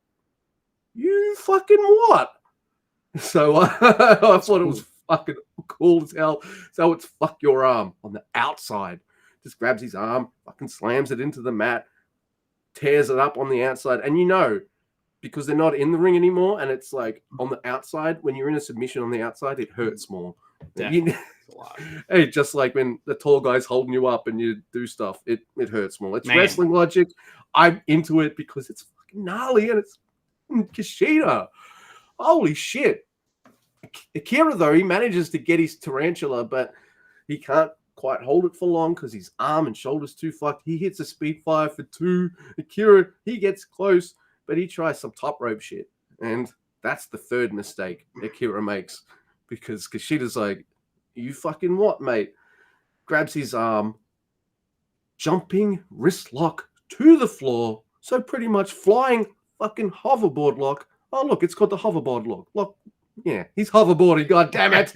you fucking what? So I thought it was fucking cool as hell. So it's fuck your arm on the outside. Just grabs his arm, fucking slams it into the mat, tears it up on the outside. And you know, because they're not in the ring anymore, and it's like on the outside, when you're in a submission on the outside, it hurts more. Hey, just like when the tall guy's holding you up and you do stuff, it hurts more. It's wrestling logic. I'm into it because it's fucking gnarly, and it's Kushida. Holy shit. Akira, though, he manages to get his tarantula, but he can't quite hold it for long because his arm and shoulder's too fucked. He hits a speed fire for 2. Akira, he gets close, but he tries some top rope shit. And that's the third mistake Akira makes, because Kushida's like, you fucking what, mate? Grabs his arm, jumping wrist lock to the floor. So pretty much flying fucking hoverboard lock. Oh, look, it's called the hoverboard lock. Look, yeah, he's hoverboarding, god damn it.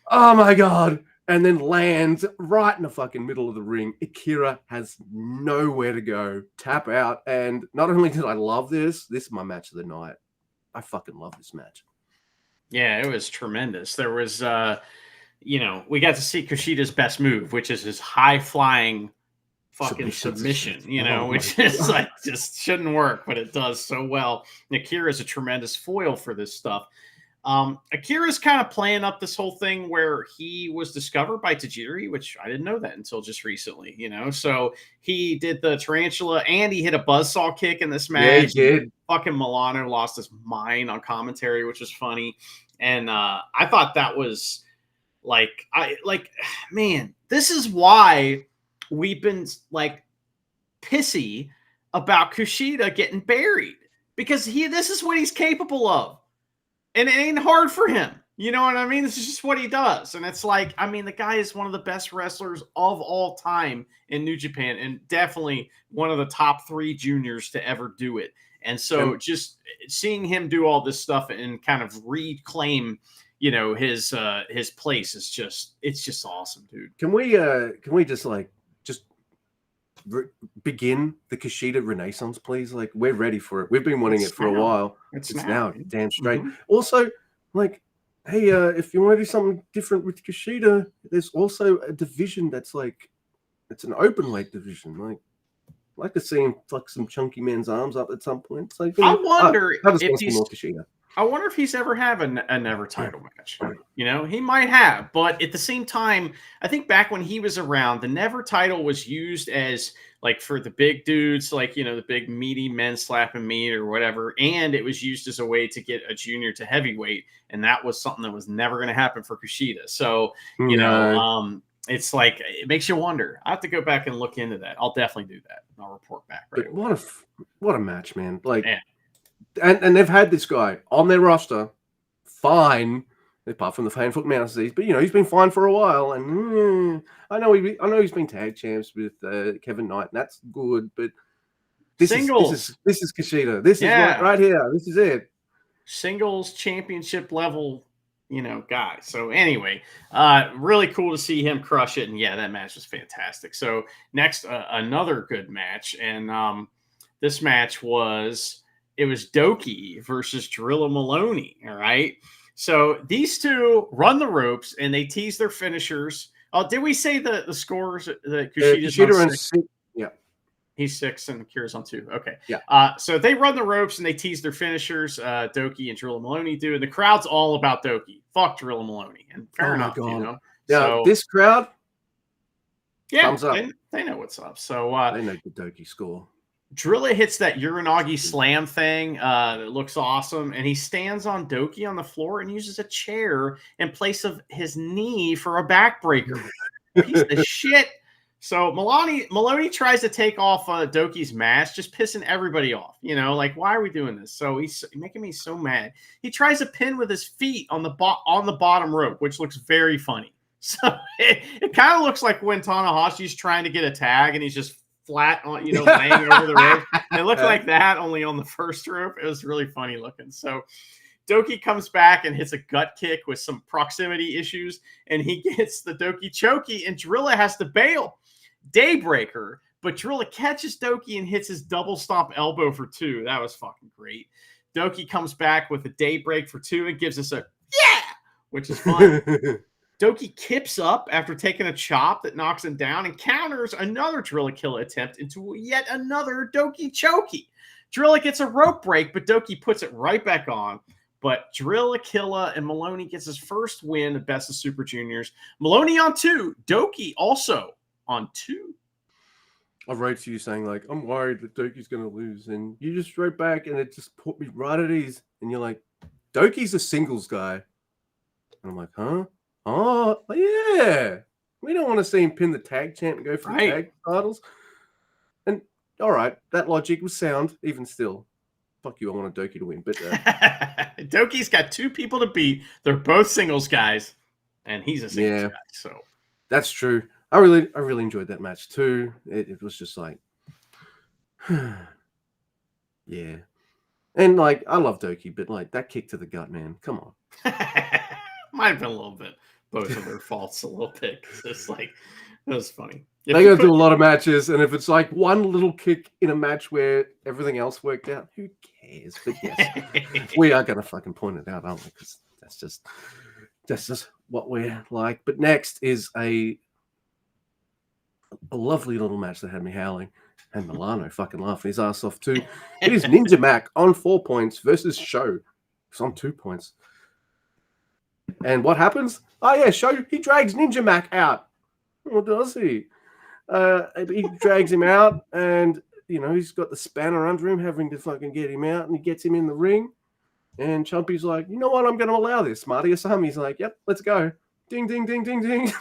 Oh my god. And then lands right in the fucking middle of the ring. Akira has nowhere to go. Tap out. And not only did I love this is my match of the night. I fucking love this match. Yeah, it was tremendous. There was we got to see Kushida's best move, which is his high flying fucking submission, which is like just shouldn't work, but it does so well. Akira is a tremendous foil for this stuff. Akira's kind of playing up this whole thing where he was discovered by Tajiri, which I didn't know that until just recently, So he did the tarantula and he hit a buzzsaw kick in this match. Yeah, he did. Fucking Milano lost his mind on commentary, which was funny. And I thought that was man, this is why we've been like pissy about Kushida getting buried, because this is what he's capable of. And it ain't hard for him. You know what I mean? This is just what he does. And it's like, the guy is one of the best wrestlers of all time in New Japan, and definitely one of the top 3 juniors to ever do it. And so just seeing him do all this stuff and kind of reclaim, his place is just awesome, dude. Can we just begin the Kushida Renaissance, please? Like, we're ready for it. We've been wanting it for a while. It's now, damn straight. Mm-hmm. Also, hey, if you want to do something different with Kushida, there's also a division that's it's an open weight division. Like to see him fuck some chunky man's arms up at some point. It's I wonder if he's more Kushida. I wonder if he's ever had a never title match. He might have, but at the same time, I think back when he was around, the never title was used as for the big dudes, the big meaty men slapping meat or whatever. And it was used as a way to get a junior to heavyweight. And that was something that was never going to happen for Kushida. So, it's it makes you wonder. I have to go back and look into that. I'll definitely do that. I'll report back. Right. But what a match, man. And they've had this guy on their roster, fine, apart from the painful mouse disease. But he's been fine for a while, and I know he's been tag champs with Kevin Knight, and that's good. But this is Kushida. This is right here. This is it. Singles championship level, guy. So anyway, really cool to see him crush it, and that match was fantastic. So next, another good match, and this match was. It was Doki versus Drilla Maloney. All right. So these two run the ropes and they tease their finishers. Oh, did we say the scores? The Kushida on 6? Yeah. He's 6 and Kira's on 2. Okay. Yeah. So they run the ropes and they tease their finishers. Doki and Drilla Maloney do. And the crowd's all about Doki. Fuck Drilla Maloney. And fair enough, Yeah, so, this crowd. Yeah. Thumbs up. They know what's up. So they know the Doki score. Drilla hits that Uranagi slam thing that looks awesome, and he stands on Doki on the floor and uses a chair in place of his knee for a backbreaker. Piece of shit. So Maloney tries to take off Doki's mask, just pissing everybody off. Why are we doing this? So he's making me so mad. He tries to pin with his feet on the bottom rope, which looks very funny. So it kind of looks like when Tanahashi's trying to get a tag and he's just flat on, laying over the rope. It looked like that, only on the first rope. It was really funny looking. So Doki comes back and hits a gut kick with some proximity issues, and he gets the Doki chokey, and Drilla has to bail. Daybreaker, but Drilla catches Doki and hits his double stomp elbow for 2. That was fucking great. Doki comes back with a daybreak for 2 and gives us a which is fun. Doki kips up after taking a chop that knocks him down and counters another Drilla Killa attempt into yet another Doki chokey. Drilla gets a rope break, but Doki puts it right back on. But Drilla Killa and Maloney gets his first win at Best of Super Juniors. Maloney on 2. Doki also on 2. I wrote to you saying, I'm worried that Doki's going to lose. And you just wrote back, and it just put me right at ease. And you're like, Doki's a singles guy. And I'm like, huh? Oh, yeah. We don't want to see him pin the tag champ and go for the tag titles. And, all right, that logic was sound, even still. Fuck you, I want Doki to win. But Doki's got 2 people to beat. They're both singles guys, and he's a singles guy. So that's true. I really enjoyed that match, too. It was just yeah. And, I love Doki, but, that kick to the gut, man. Come on. Might have been a little bit. Both of their faults a little bit. It's it was funny. They go through a lot of matches, and if it's one little kick in a match where everything else worked out, who cares? But yes, we are going to fucking point it out, aren't we? Because that's just what we're like. But next is a lovely little match that had me howling. And Milano fucking laughing his ass off too. It is Ninja Mac on 4 points versus Sho. It's on 2 points. And what happens? Oh yeah, Sho, he drags Ninja Mac out. What does he? He drags him out, and he's got the spanner under him, having to fucking get him out, and he gets him in the ring. And Chumpy's like, you know what? I'm going to allow this, Marty Asami's like, yep, let's go. Ding, ding, ding, ding, ding.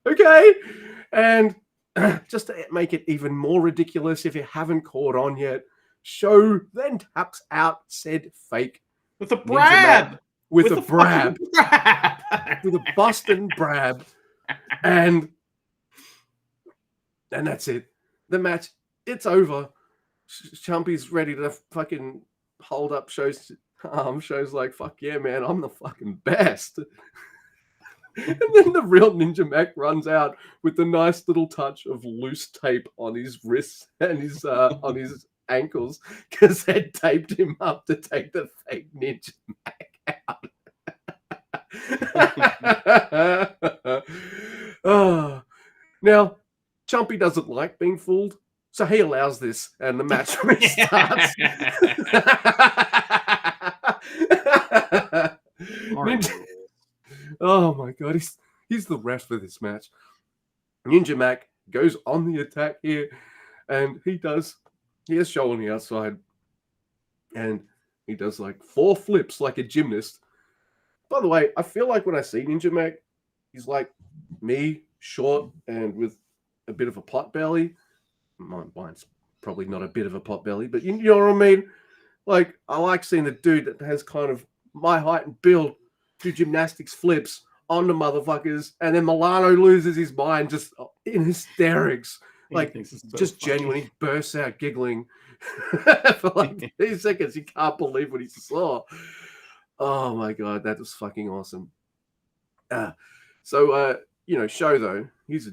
Okay. And just to make it even more ridiculous, if you haven't caught on yet, Sho then taps out said fake with a brab. With a brab. With a Boston brab. And that's it. The match, it's over. Chumpy's ready to fucking hold up Sho's arm. Sho's like, fuck yeah, man, I'm the fucking best. And then the real Ninja Mac runs out with the nice little touch of loose tape on his wrists and his on his ankles, because they'd taped him up to take the fake Ninja Mac out. Oh. Now, Chumpy doesn't like being fooled, so he allows this, and the match restarts. Oh my god, he's the ref for this match. Ninja Mac goes on the attack here, and he has Sho on the outside, and he does like 4 flips like a gymnast. By the way, I feel like when I see Ninja Mac, he's like me, short and with a bit of a pot belly. Mine's probably not a bit of a pot belly, but you know what I mean? Like, I like seeing a dude that has kind of my height and build do gymnastics flips on the motherfuckers, and then Milano loses his mind just in hysterics. Like, just genuinely he bursts out giggling for like 3 seconds. He can't believe what he saw. Oh my god, that was fucking awesome. So Sho though, he's a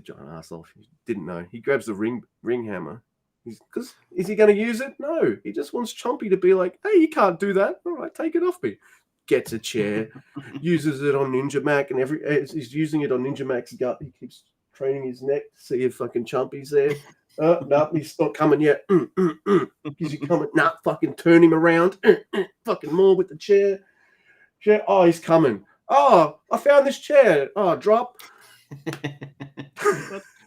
giant asshole. If you didn't know, he grabs the ring hammer. Because is he going to use it? No, he just wants Chompy to be like, hey, you can't do that. All right, take it off me. Gets a chair, uses it on Ninja Mac, and he's using it on Ninja Mac's gut. He keeps training his neck to see if fucking Chompy's there. No, he's not coming yet. Is he coming? Nah, fucking turn him around. Fucking more with the chair. Oh, he's coming. Oh, I found this chair. Oh, drop.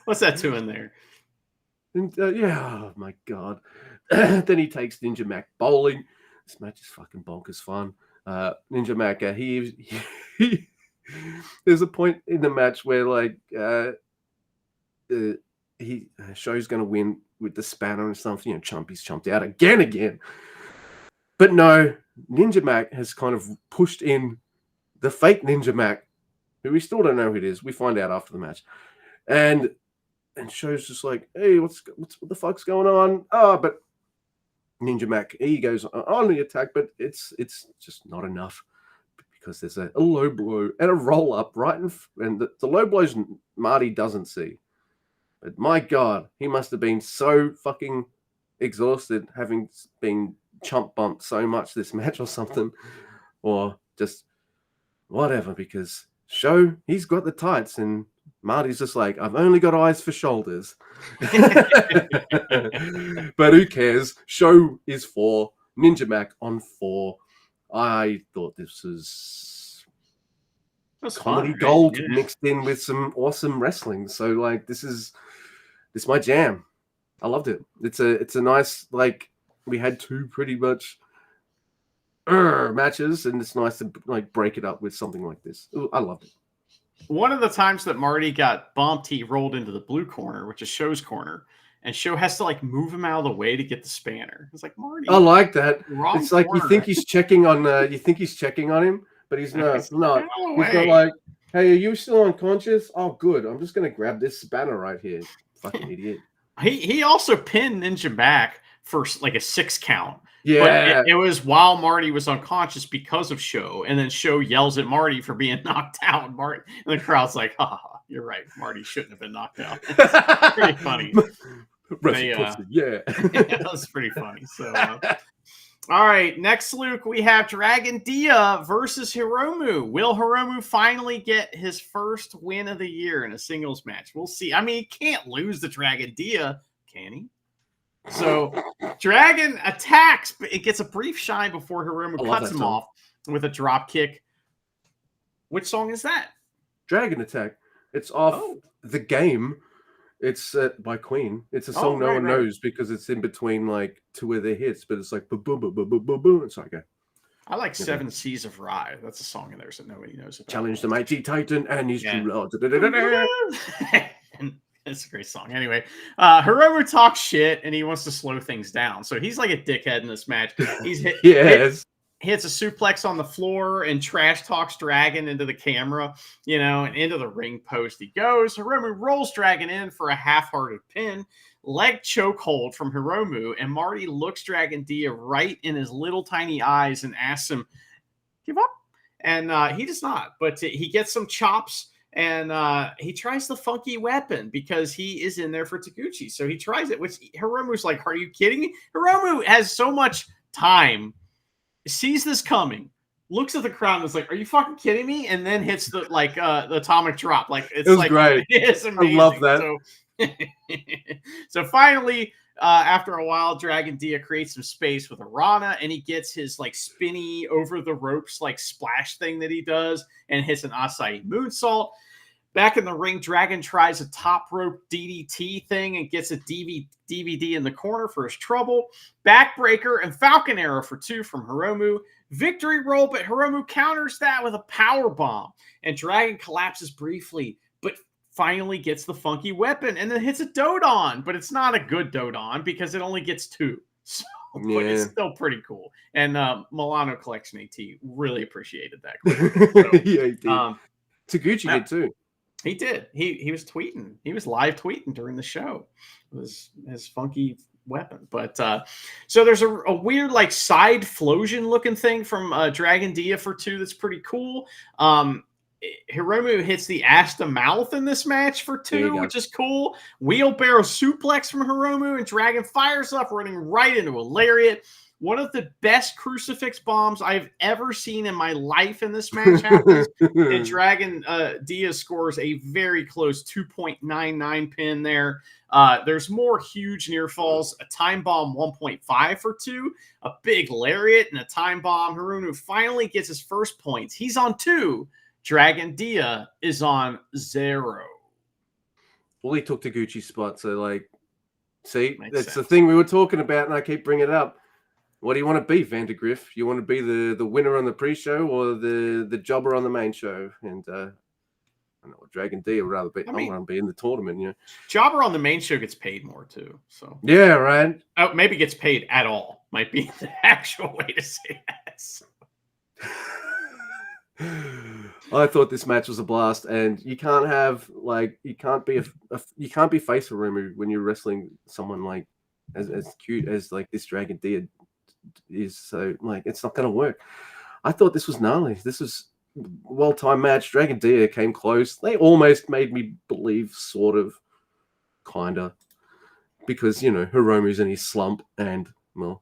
What's that doing there? And oh my god. Then he takes Ninja Mac bowling. This match is fucking bonkers fun. Ninja Mac, he there's a point in the match where like Sho's going to win with the spanner and something. Chumpy's chumped out again. But no, Ninja Mac has kind of pushed in the fake Ninja Mac, who we still don't know who it is. We find out after the match. And Sho's just like, hey, what the fuck's going on? Oh, but Ninja Mac, he goes on the attack, but it's just not enough, because there's a low blow and a roll up right and the low blows Marty doesn't see. But my god, he must have been so fucking exhausted, having been chump bumped so much this match or something, or just whatever, because Sho, he's got the tights, and Marty's just like, I've only got eyes for shoulders. But who cares? Sho is 4, Ninja Mac on 4. I thought this was comedy fun, gold, right? mixed in with some awesome wrestling. So like, this is my jam. I loved it. It's a nice, like, we had 2 pretty much matches, and it's nice to like break it up with something like this. I loved it. One of the times that Marty got bumped, he rolled into the blue corner, which is Sho's corner, and Sho has to like move him out of the way to get the spanner. It's like, Marty, I like that. It's like corner. you think he's checking on him, but he's not. He's not like, hey, are you still unconscious? Oh, good. I'm just gonna grab this spanner right here. Fucking idiot. He also pinned Ninja Mac for like a 6 count. Yeah, but it was while Marty was unconscious because of Sho, and then Sho yells at Marty for being knocked out. And the crowd's like, "Ha, you're right. Marty shouldn't have been knocked out." It's pretty funny. Yeah, that was pretty funny. So All right, next, Luke, we have Dragon Dia versus Hiromu. Will Hiromu finally get his first win of the year in a singles match? We'll see. I mean, he can't lose to Dragon Dia, can he? So Dragon attacks, but it gets a brief shine before Hiromu cuts him off with a drop kick. Which song is that? Dragon Attack. It's off the game. It's by Queen. It's a song no one knows because it's in between like two of their hits, but it's like boom, boom, boom, boom, boom, boom, boom. It's like I like Seven Seas of Rye. That's a song in there that nobody knows about. Challenge the Mighty Titan and his true lord. It's a great song. Anyway, Hiromu talks shit and he wants to slow things down. So he's like a dickhead in this match. He's hits a suplex on the floor and trash talks Dragon into the camera, and into the ring post he goes. Hiromu rolls Dragon in for a half-hearted pin, leg chokehold from Hiromu, and Marty looks Dragon Dia right in his little tiny eyes and asks him, give up? And he does not, but he gets some chops and he tries the funky weapon because he is in there for Taguchi. So he tries it, which Hiromu's like, are you kidding me? Hiromu has so much time, sees this coming, looks at the crowd and is like, are you fucking kidding me? And then hits the the atomic drop. Like it was great. It's amazing. I love that. So finally, after a while, Dragon Dia creates some space with Arana, and he gets his like spinny over the ropes like splash thing that he does, and hits an Asai moonsault. Back in the ring, Dragon tries a top rope DDT thing and gets a DVD in the corner for his trouble. Backbreaker and Falcon Arrow for 2 from Hiromu. Victory roll, but Hiromu counters that with a power bomb. And Dragon collapses briefly, but finally gets the funky weapon and then hits a Dodon. But it's not a good Dodon because it only gets 2. So, but it's still pretty cool. And Milano Collection AT really appreciated that. So, yeah, he did. Taguchi did too. He did. He was tweeting. He was live tweeting during the show. It was his funky weapon. But so there's a weird like side flosion looking thing from Dragon Dia for 2 that's pretty cool. Hiromu hits the ass to mouth in this match for 2, which is cool. Wheelbarrow suplex from Hiromu, and Dragon fires up, running right into a lariat. One of the best crucifix bombs I've ever seen in my life in this match happens. And Dragon Dia scores a very close 2.99 pin there. There's more huge near falls. A time bomb 1.5 for 2. A big lariat and a time bomb. Hiromu finally gets his first points. He's on 2. Dragon Dia is on 0. Well, he took Taguchi's spot. So, like, see, that's sense. The thing we were talking about, and I keep bringing it up. What do you want to be, Vandergriff? You want to be the winner on the pre-show or the jobber on the main show? And I know what Dragon Dia would rather be. I want to be in the tournament, Jobber on the main show gets paid more too. So yeah, right. Oh, maybe gets paid at all. Might be the actual way to say that. I thought this match was a blast, and you can't have you can't be face Hiromu when you're wrestling someone like as cute as like this Dragon Dia is. So like it's not going to work. I thought this was gnarly. This was a well-timed match. Dragon Dia came close. They almost made me believe, sort of, kinda, because Hiromu's in his slump, and well.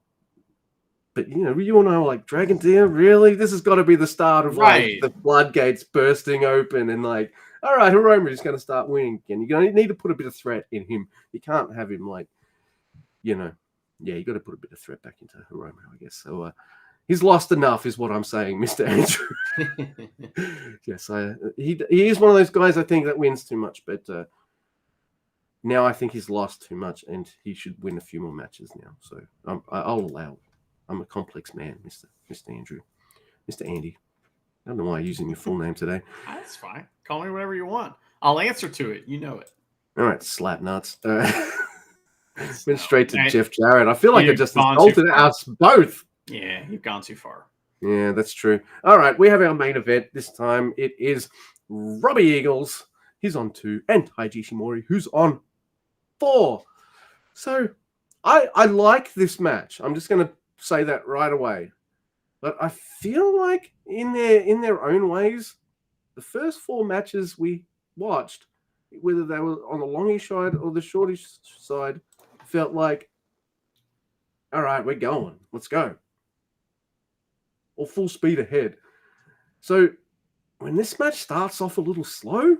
But, you all know, like, Dragon Dia, really? This has got to be the start of, like, the floodgates bursting open and, like, all right, Hiromu's going to start winning again. You're going to need to put a bit of threat in him. You can't have him, like, you got to put a bit of threat back into Hiromu, I guess. So, he's lost enough is what I'm saying, Mr. Andrew. Yes, he is one of those guys, I think, that wins too much. But now I think he's lost too much, and he should win a few more matches now. So, I'll allow it. I'm a complex man, Mr. Andrew. Mr. Andy. I don't know why I'm using your full name today. That's fine. Call me whatever you want. I'll answer to it. You know it. All right, slap nuts. Went straight to Jeff Jarrett. I feel like I just insulted us both. Yeah, you've gone too far. Yeah, that's true. All right, we have our main event. This time it is Robbie Eagles. He's on 2. And Taiji Ishimori, who's on 4. So I like this match. I'm just going to say that right away, but I feel like in their own ways, the first 4 matches we watched, whether they were on the longish side or the shortish side, felt like, all right, we're going, let's go. or full speed ahead. So when this match starts off a little slow,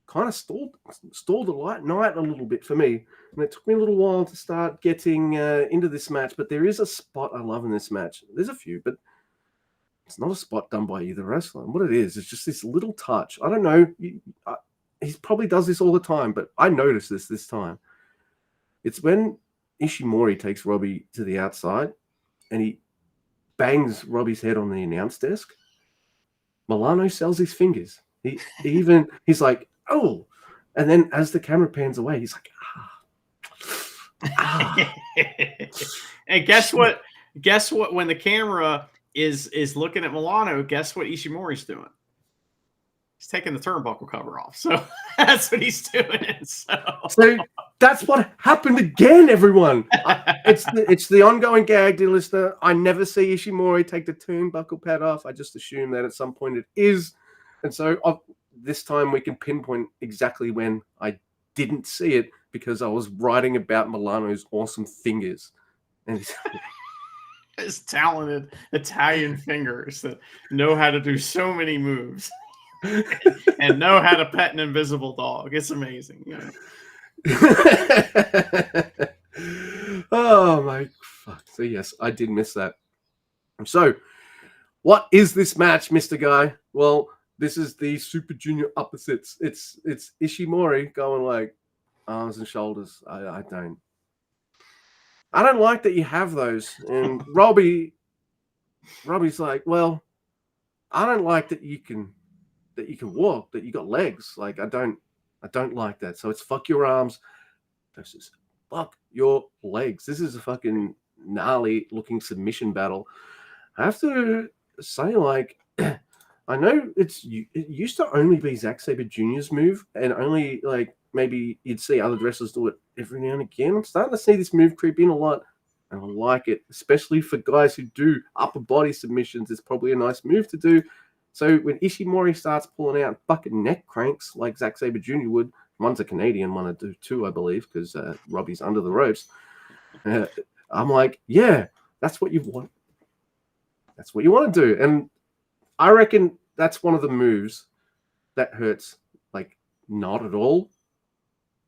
kind of stalled the night a little bit for me. And it took me a little while to start getting into this match. But there is a spot I love in this match. There's a few, but it's not a spot done by either wrestler. And what it is just this little touch. I don't know. He probably does this all the time, but I noticed this time. It's when Ishimori takes Robbie to the outside and he bangs Robbie's head on the announce desk. Milano sells his fingers. He's like, oh. And then as the camera pans away, he's like, And guess what? When the camera is looking at Milano, guess what Ishimori's doing? He's taking the turnbuckle cover off. So that's what he's doing. So that's what happened again, everyone. It's the ongoing gag, dear listener. I never see Ishimori take the turnbuckle pad off. I just assume that at some point it is. And so this time we can pinpoint exactly when I didn't see it because I was writing about Milano's awesome fingers. And his talented Italian fingers that know how to do so many moves. And know how to pet an invisible dog. It's amazing. Yeah. Oh my fuck. So yes, I did miss that. So what is this match, Mr. Guy? Well, this is the Super Junior opposites. It's Ishimori going like arms and shoulders. I don't like that you have those. And Robbie's like, well, I don't like that you can walk, that you got legs. Like I don't like that. So it's fuck your arms versus fuck your legs. This is a fucking gnarly looking submission battle. I have to say, like, I know it used to only be Zack Sabre Jr.'s move, and only like maybe you'd see other wrestlers do it every now and again. I'm starting to see this move creep in a lot, and I like it, especially for guys who do upper body submissions. It's probably a nice move to do. So when Ishimori starts pulling out fucking neck cranks like Zack Sabre Jr. would, one's a Canadian, one or two, I believe, because Robbie's under the ropes. I'm like, yeah, that's what you want. That's what you want to do. And I reckon that's one of the moves that hurts, like, not at all,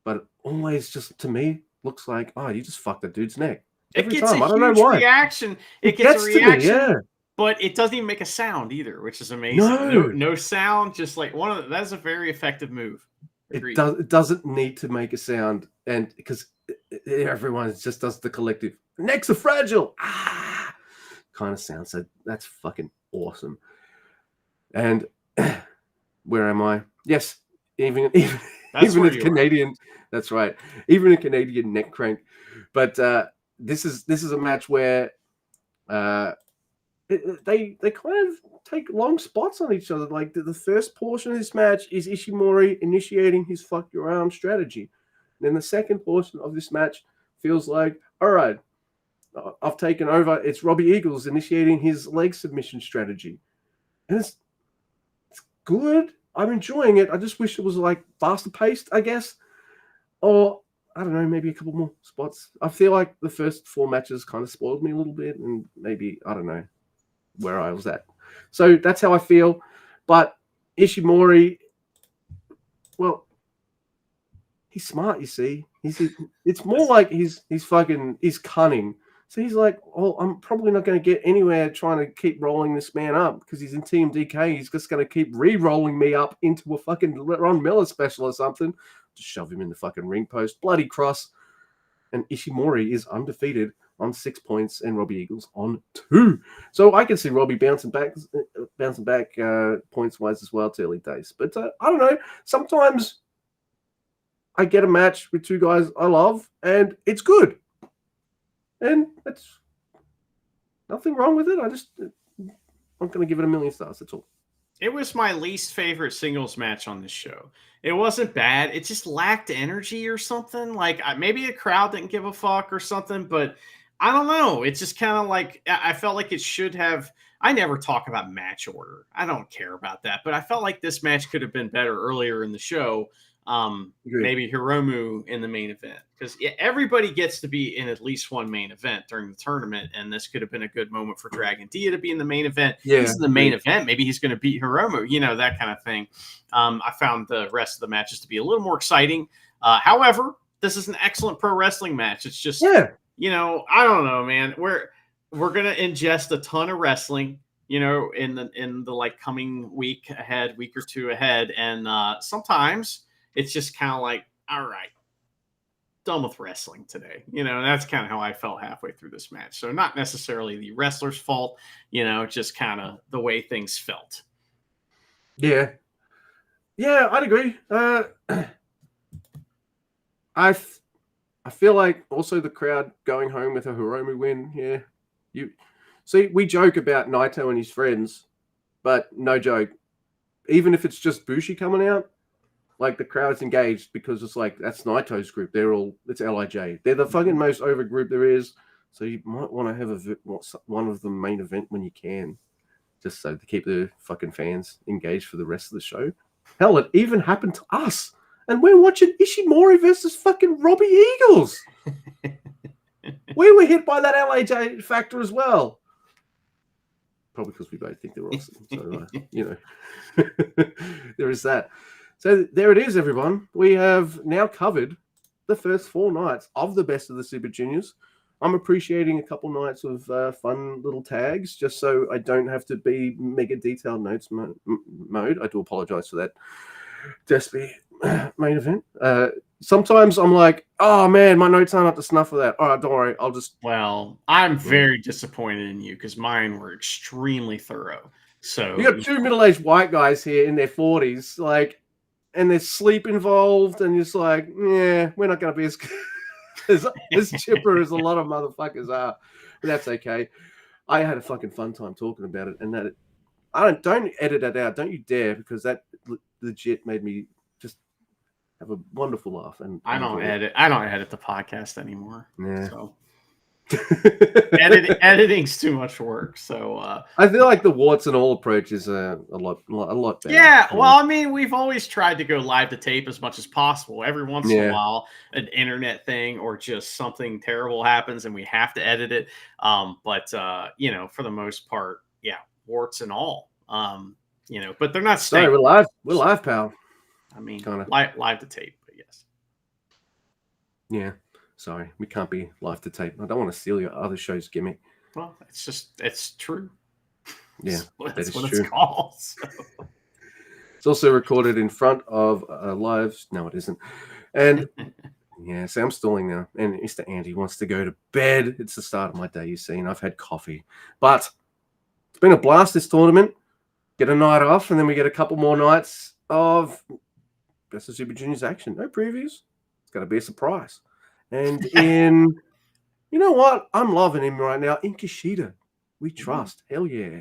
but always just, to me, looks like, oh, you just fucked that dude's neck. Every time. I don't know why. Reaction. It gets a reaction. To me, yeah. But it doesn't even make a sound either, which is amazing. No sound, just like that's a very effective move. Agreed. It doesn't need to make a sound, and because everyone just does the collective necks are fragile kind of sound. So that's fucking awesome. And where am I? Yes, even a Canadian. That's right. Even a Canadian neck crank. But this is a match where they kind of take long spots on each other. Like the first portion of this match is Ishimori initiating his fuck your arm strategy. And then the second portion of this match feels like, all right, I've taken over. It's Robbie Eagles initiating his leg submission strategy. And it's good. I'm enjoying it. I just wish it was like faster paced, I guess. Or I don't know, maybe a couple more spots. I feel like the first 4 matches kind of spoiled me a little bit, and maybe, I don't know where I was at. So that's how I feel. But Ishimori, well, he's smart, you see. It's more like he's cunning. So he's like, oh, I'm probably not going to get anywhere trying to keep rolling this man up because he's in Team DK. He's just going to keep re-rolling me up into a fucking Ron Miller special or something. Just shove him in the fucking ring post. Bloody cross. And Ishimori is undefeated on 6 points and Robbie Eagles on 2. So I can see Robbie bouncing back points-wise as well to early days. But I don't know. Sometimes I get a match with 2 guys I love and it's good. And that's nothing wrong with it. I'm going to give it 1,000,000 stars. That's all. It was my least favorite singles match on this show. It wasn't bad. It just lacked energy or something. Like maybe the crowd didn't give a fuck or something, but I don't know. It's just kind of like I felt like it should have. I never talk about match order. I don't care about that, but I felt like this match could have been better earlier in the show. maybe Hiromu in the main event, because everybody gets to be in at least one main event during the tournament, and this could have been a good moment for Dragon Dia to be in the main event. He's in the main event. Maybe he's going to beat Hiromu, that kind of thing. I found the rest of the matches to be a little more exciting. However, this is an excellent pro wrestling match. It's just, I don't know, man. We're gonna ingest a ton of wrestling, in the like coming week or two ahead, and sometimes it's just kind of like, all right, done with wrestling today. And that's kind of how I felt halfway through this match. So not necessarily the wrestler's fault, just kind of the way things felt. Yeah, I'd agree. I feel like also the crowd going home with a Hiromu win. Yeah, you see, we joke about Naito and his friends, but no joke. Even if it's just Bushi coming out, like the crowd's engaged because it's like that's Naito's group. It's LIJ. They're the fucking most over group there is. So you might want to have one of the main event when you can, just so to keep the fucking fans engaged for the rest of the show. Hell, it even happened to us. And we're watching Ishimori versus fucking Robbie Eagles. We were hit by that LAJ factor as well. Probably because we both think they're awesome. So, there is that. So there it is, everyone. We have now covered the first 4 nights of the best of the Super Juniors. I'm appreciating a couple nights of fun little tags, just so I don't have to be mega detailed notes mode. I do apologize for that. Just be main event. Sometimes I'm like, oh man, my notes aren't up to snuff for that. All right, don't worry. I'll just. Well, I'm very disappointed in you because mine were extremely thorough. So you got 2 middle-aged white guys here in their 40s, like, and there's sleep involved, and it's like, yeah, we're not going to be as chipper as a lot of motherfuckers are, but that's okay. I had a fucking fun time talking about it, and that don't edit that out, don't you dare, because that legit made me just have a wonderful laugh. And I don't edit the podcast anymore. Yeah. So editing's too much work. So I feel like the warts and all approach is a lot better. Yeah, well, I mean, we've always tried to go live to tape as much as possible. Every once in a while, an internet thing or just something terrible happens and we have to edit it. But for the most part, warts and all. But they're not staying. Sorry, we're live, pal. I mean, live to tape, but yes. Yeah. Sorry, we can't be live to tape. I don't want to steal your other show's gimmick. Well, it's true. Yeah, that's what it's called. So. It's also recorded in front of live. No, it isn't. And so I'm stalling now. And Mr. Andy wants to go to bed. It's the start of my day, you see, and I've had coffee. But it's been a blast, this tournament. Get a night off, and then we get a couple more nights of Best of Super Juniors action. No previews. It's going to be a surprise. And you know what? I'm loving him right now. In Kushida, we trust. Hell yeah.